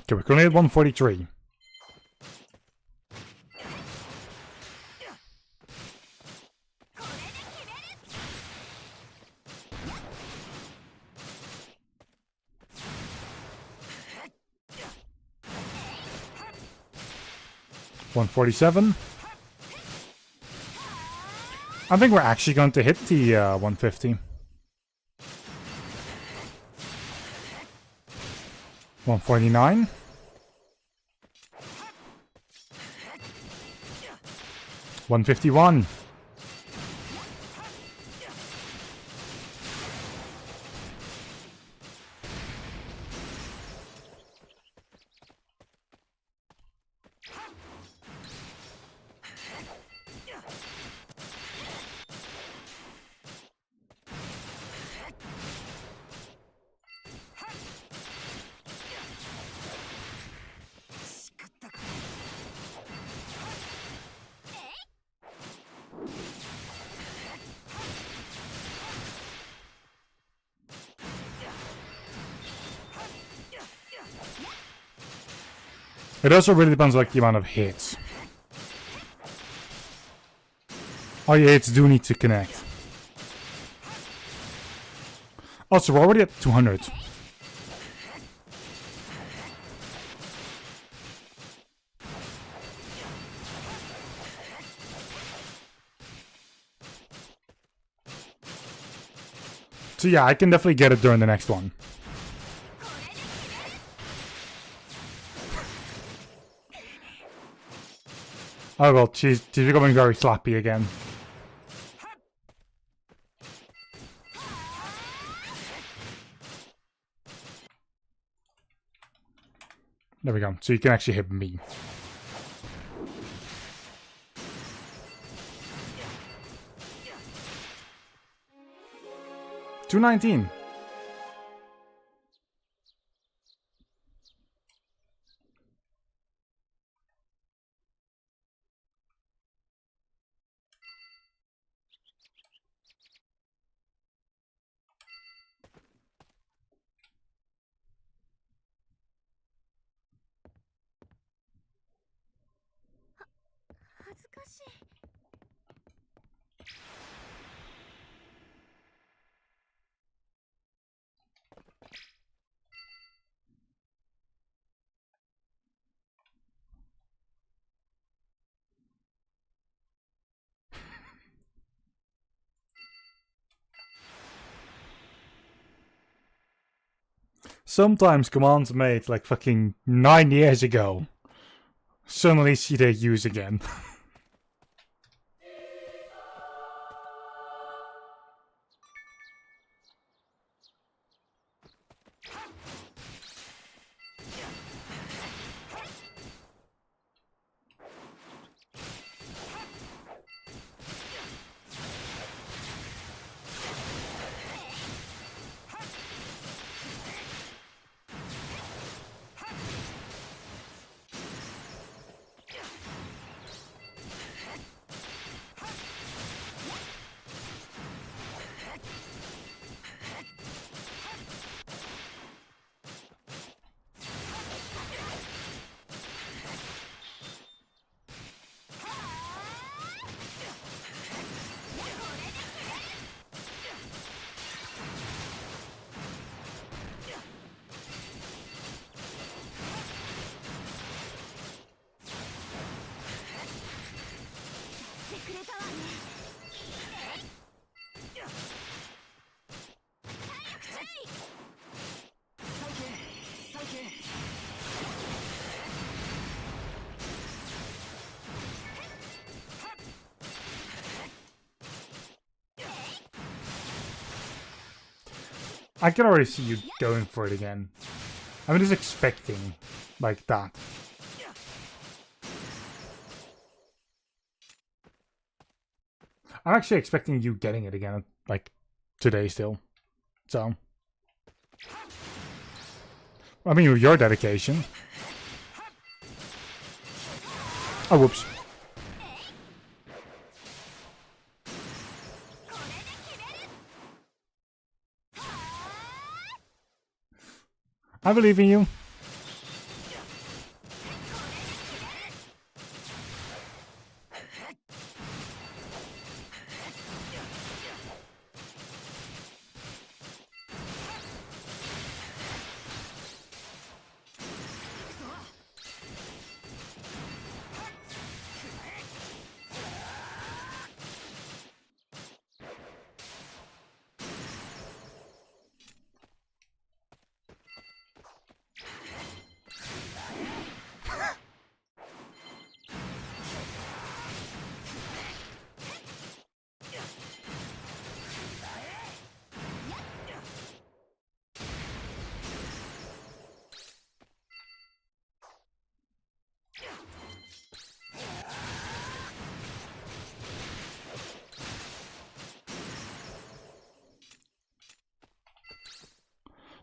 Okay, we're currently at 143. $147. I think we're actually going to hit the 150. 149. $151. It also really depends like the amount of hits. All your hits do need to connect. Also, we're already at 200. So yeah, I can definitely get it during the next one. Oh well, she's becoming very sloppy again. There we go. So you can actually hit me. $219. Sometimes commands made like fucking 9 years ago suddenly see their use again. I can already see you going for it again. I'm just expecting like that. I'm actually expecting you getting it again, like today still. So, I mean, with your dedication. Oh, whoops. I believe in you.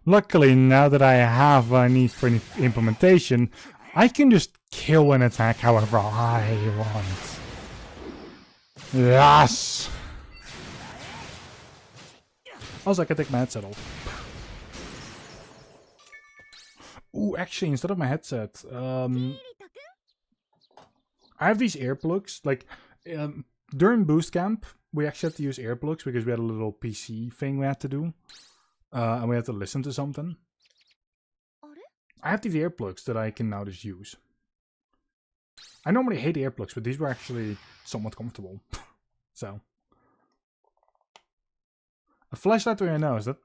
Luckily, now that I have a need for implementation, I can just kill an attack however I want. Yes! Also, I can take my headset off. Ooh, actually, instead of my headset, I have these earplugs. Like, during Boost Camp, we actually had to use earplugs because we had a little PC thing we had to do. And we had to listen to something. I have these earplugs that I can now just use. I normally hate earplugs, but these were actually somewhat comfortable. So. A flashlight to your nose, that,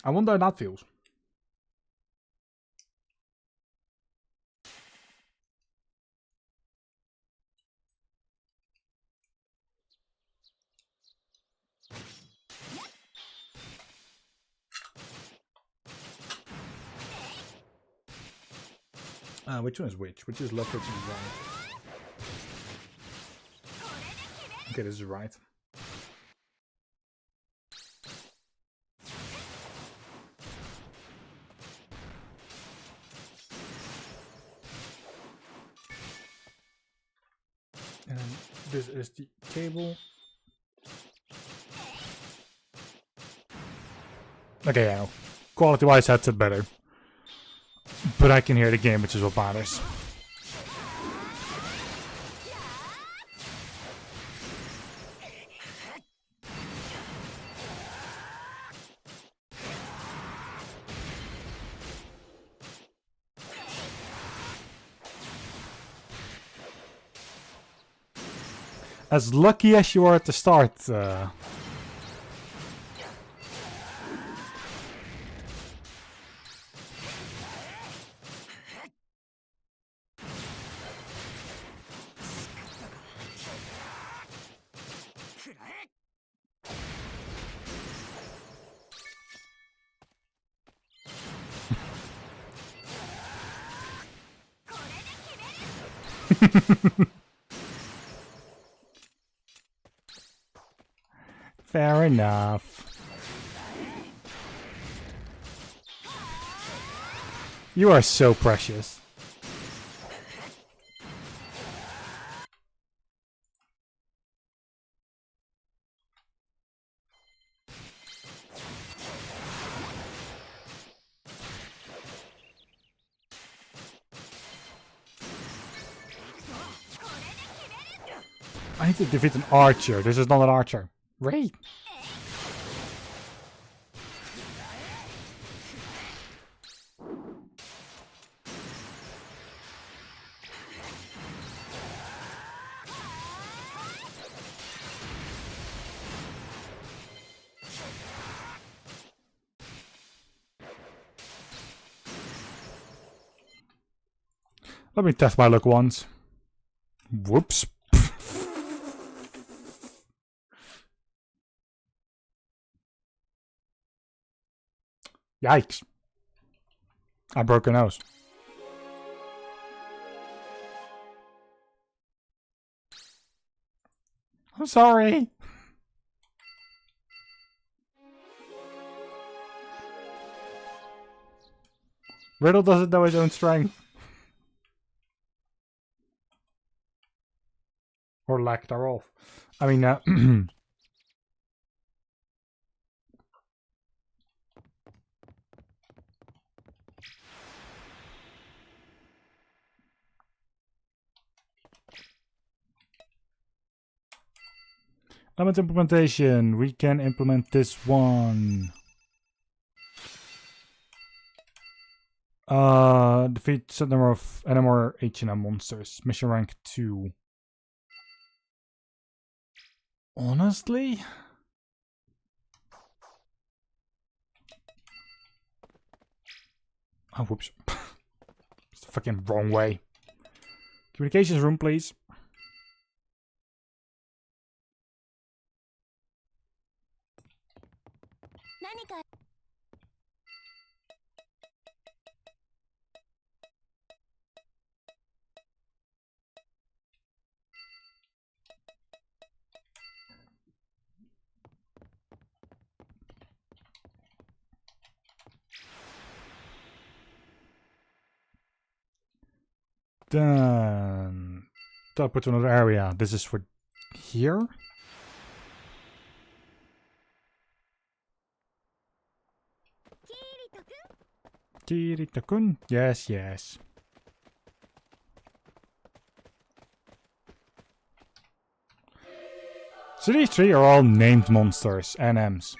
I wonder how that feels. Which one is which? Which is left, which is right? Okay, this is right. And this is the cable. Okay, yeah. Quality-wise, headset better. But I can hear the game, which is what matters. As lucky as you are at the start, fair enough. You are so precious. I need to defeat an archer. This is not an archer. Great. Let me test my luck once. Whoops. Yikes. I broke a nose. I'm sorry. Riddle doesn't know his own strength. Or lack thereof. I mean, element implementation. We can implement this one. Defeat set number of NMR H&M monsters. Mission rank 2. Honestly? Oh, whoops. It's the fucking wrong way. Communications room, please. Then teleport to another area. This is for here. Kirito-kun. Yes, yes. So these three are all named monsters, NMs.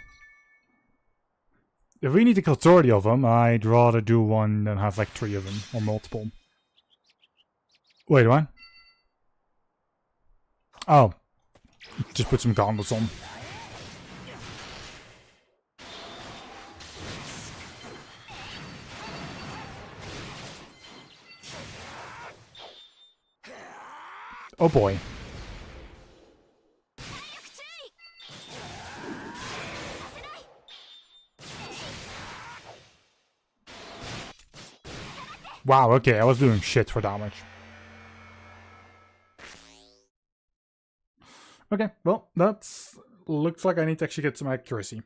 If we need to kill 30 of them, I'd rather do one than have like 3 of them, or multiple. Wait, what? Oh. Just put some gauntlets on. Oh boy. Wow, okay, I was doing shit for damage. Okay, well, that's... looks like I need to actually get some accuracy.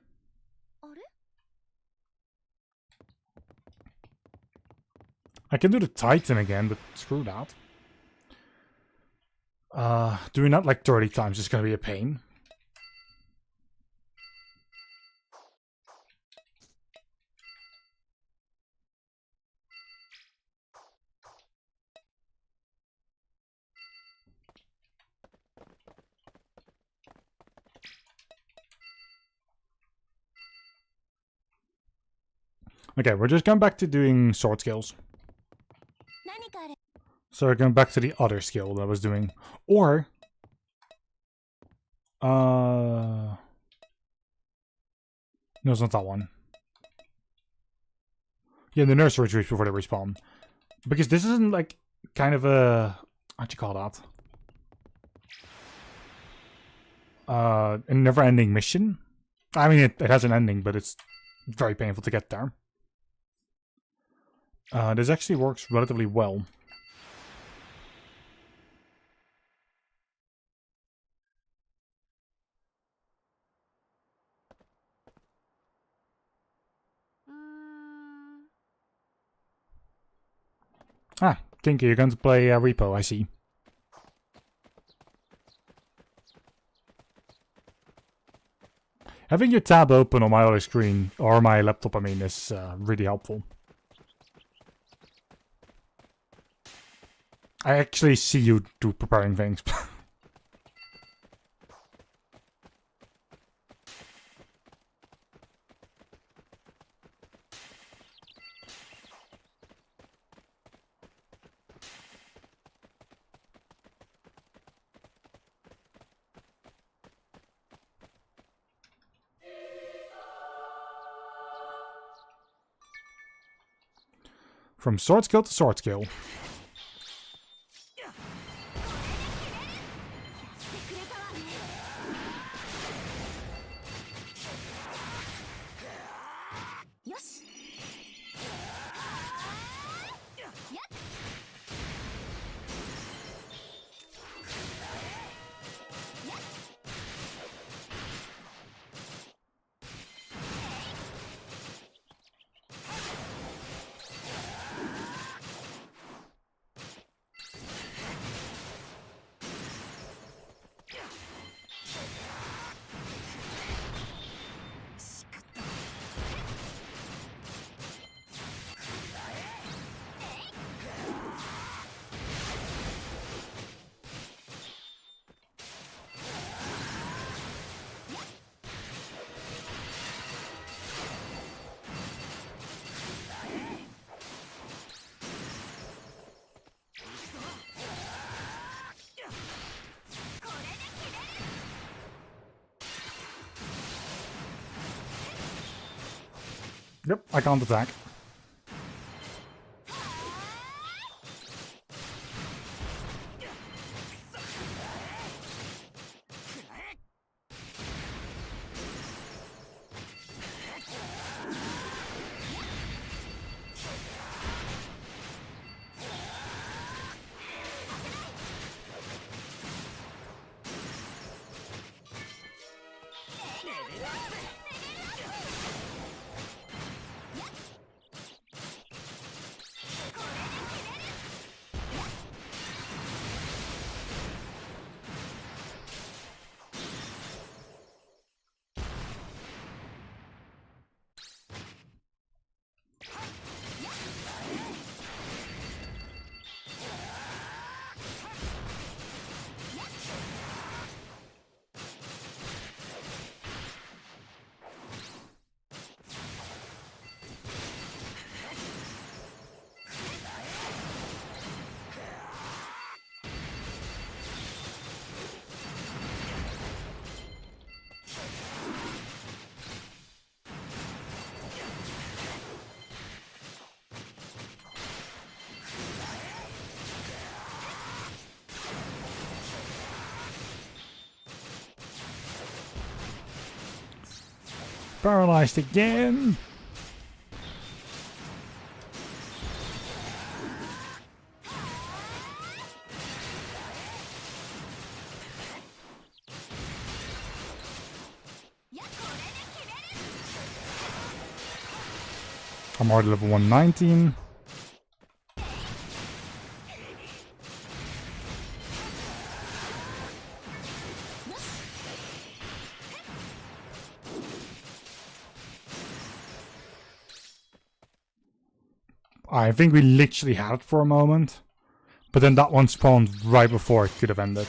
I can do the Titan again, but screw that. Doing that like 30 times is gonna be a pain. Okay, we're just going back to doing sword skills. So we're going back to the other skill that I was doing. Or... no, it's not that one. Yeah, the nurse retreats before they respawn. Because this isn't like kind of a... how'd you call that? A never-ending mission. I mean, it has an ending, but it's very painful to get there. This actually works relatively well. Ah, Kinky, you're going to play Repo, I see. Having your tab open on my other screen, or my laptop I mean, is really helpful. I actually see you do preparing things. From sword skill to sword skill. Yep, I can't attack. Paralyzed again. I'm already level 119. I think we literally had it for a moment, but then that one spawned right before it could have ended.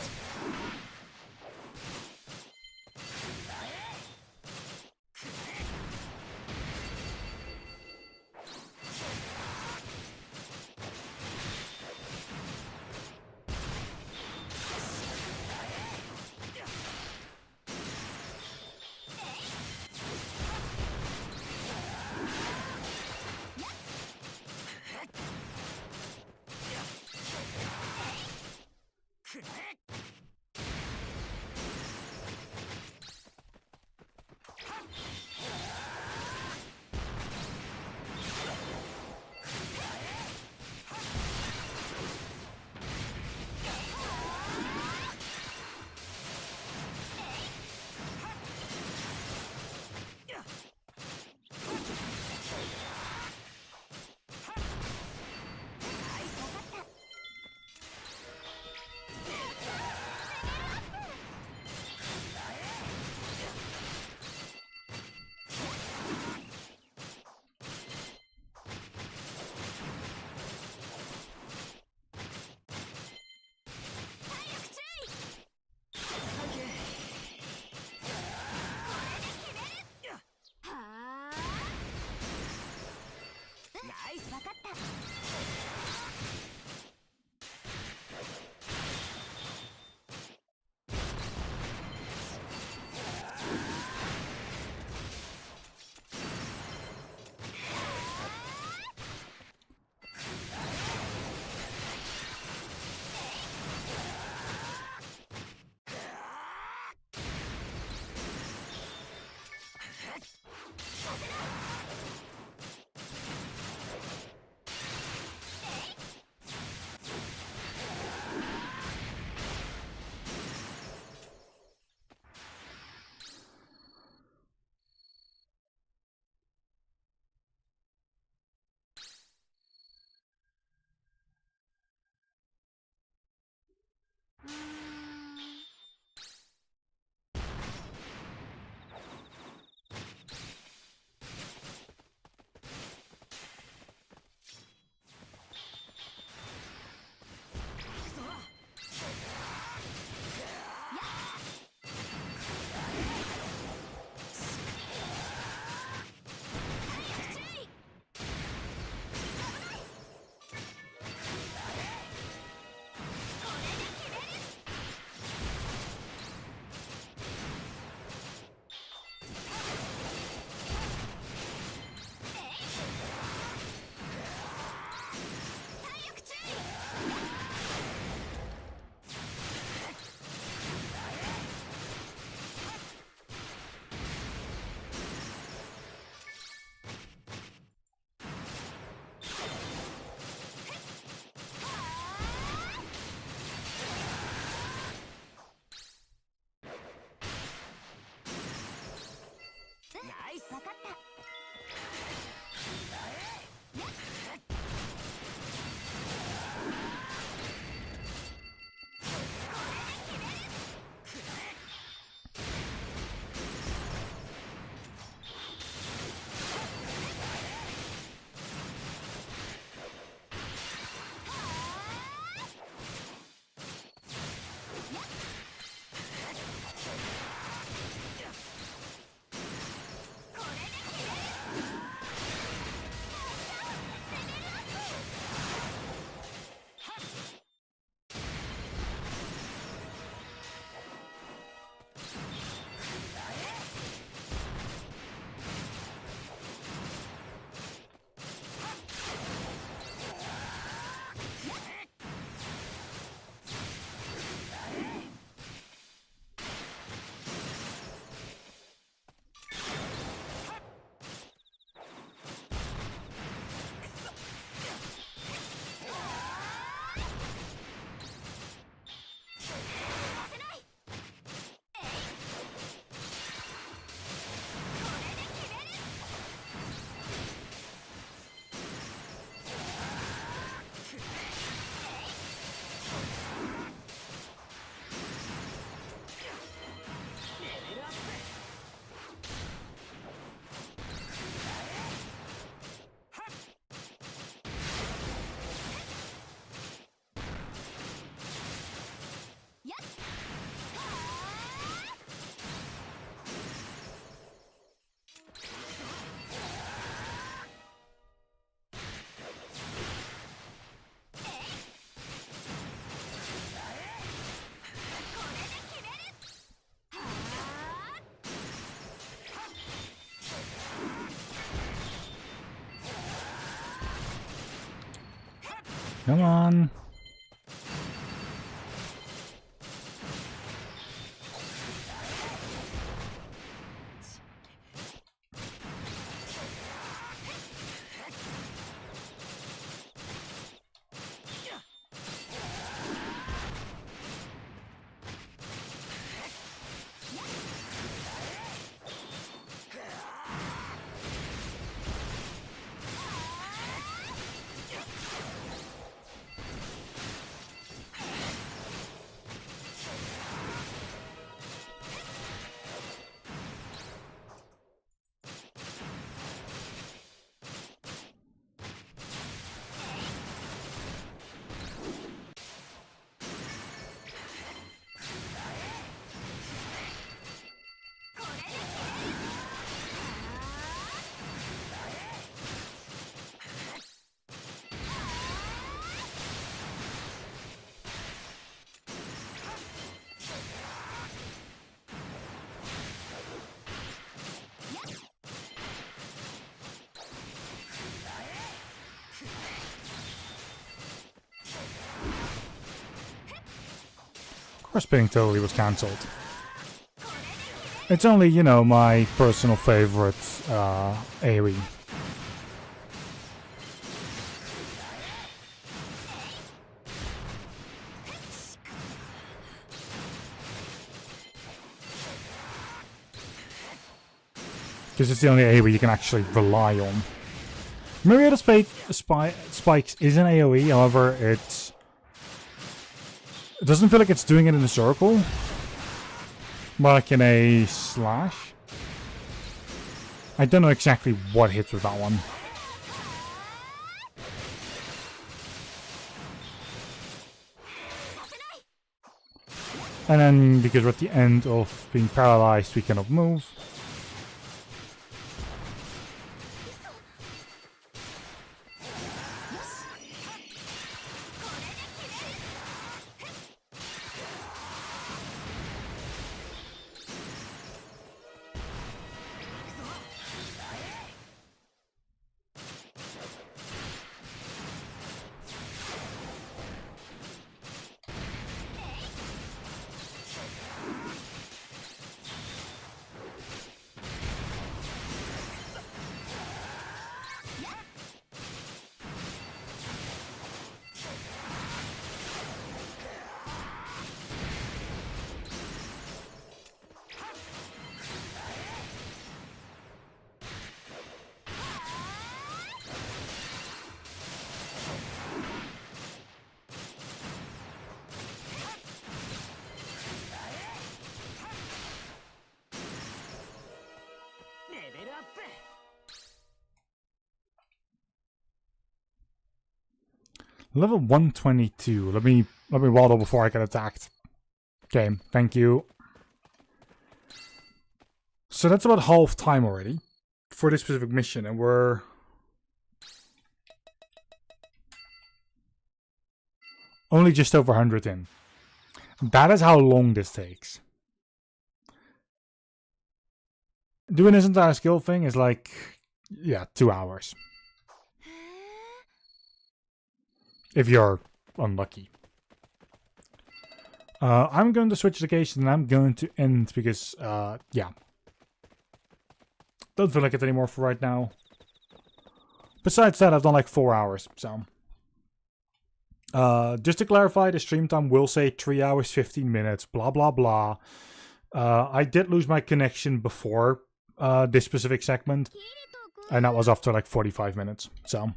Come on. Or spinning totally was cancelled. It's only, you know, my personal favorite AoE. Because it's the only AoE you can actually rely on. Myriad of Spikes is an AoE, however, it doesn't feel like it's doing it in a circle. More like in a slash. I don't know exactly what hits with that one. And then, because we're at the end of being paralyzed, we cannot move. Level 122. Let me waddle before I get attacked. Okay, thank you. So that's about half time already for this specific mission, and we're only just over 100 in. That is how long this takes. Doing this entire skill thing is like, yeah, 2 hours. If you're unlucky. I'm going to switch location and I'm going to end because, yeah. Don't feel like it anymore for right now. Besides that, I've done like 4 hours, so. Just to clarify, the stream time will say 3 hours, 15 minutes, blah, blah, blah. I did lose my connection before this specific segment. And that was after like 45 minutes, so.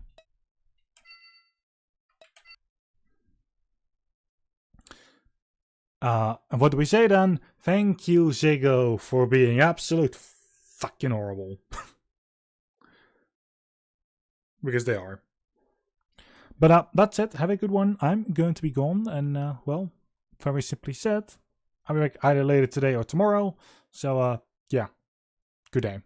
And what do we say then? Thank you, Zigo, for being absolute fucking horrible. Because they are. But that's it. Have a good one. I'm going to be gone. And, well, very simply said, I'll be back either later today or tomorrow. So, yeah. Good day.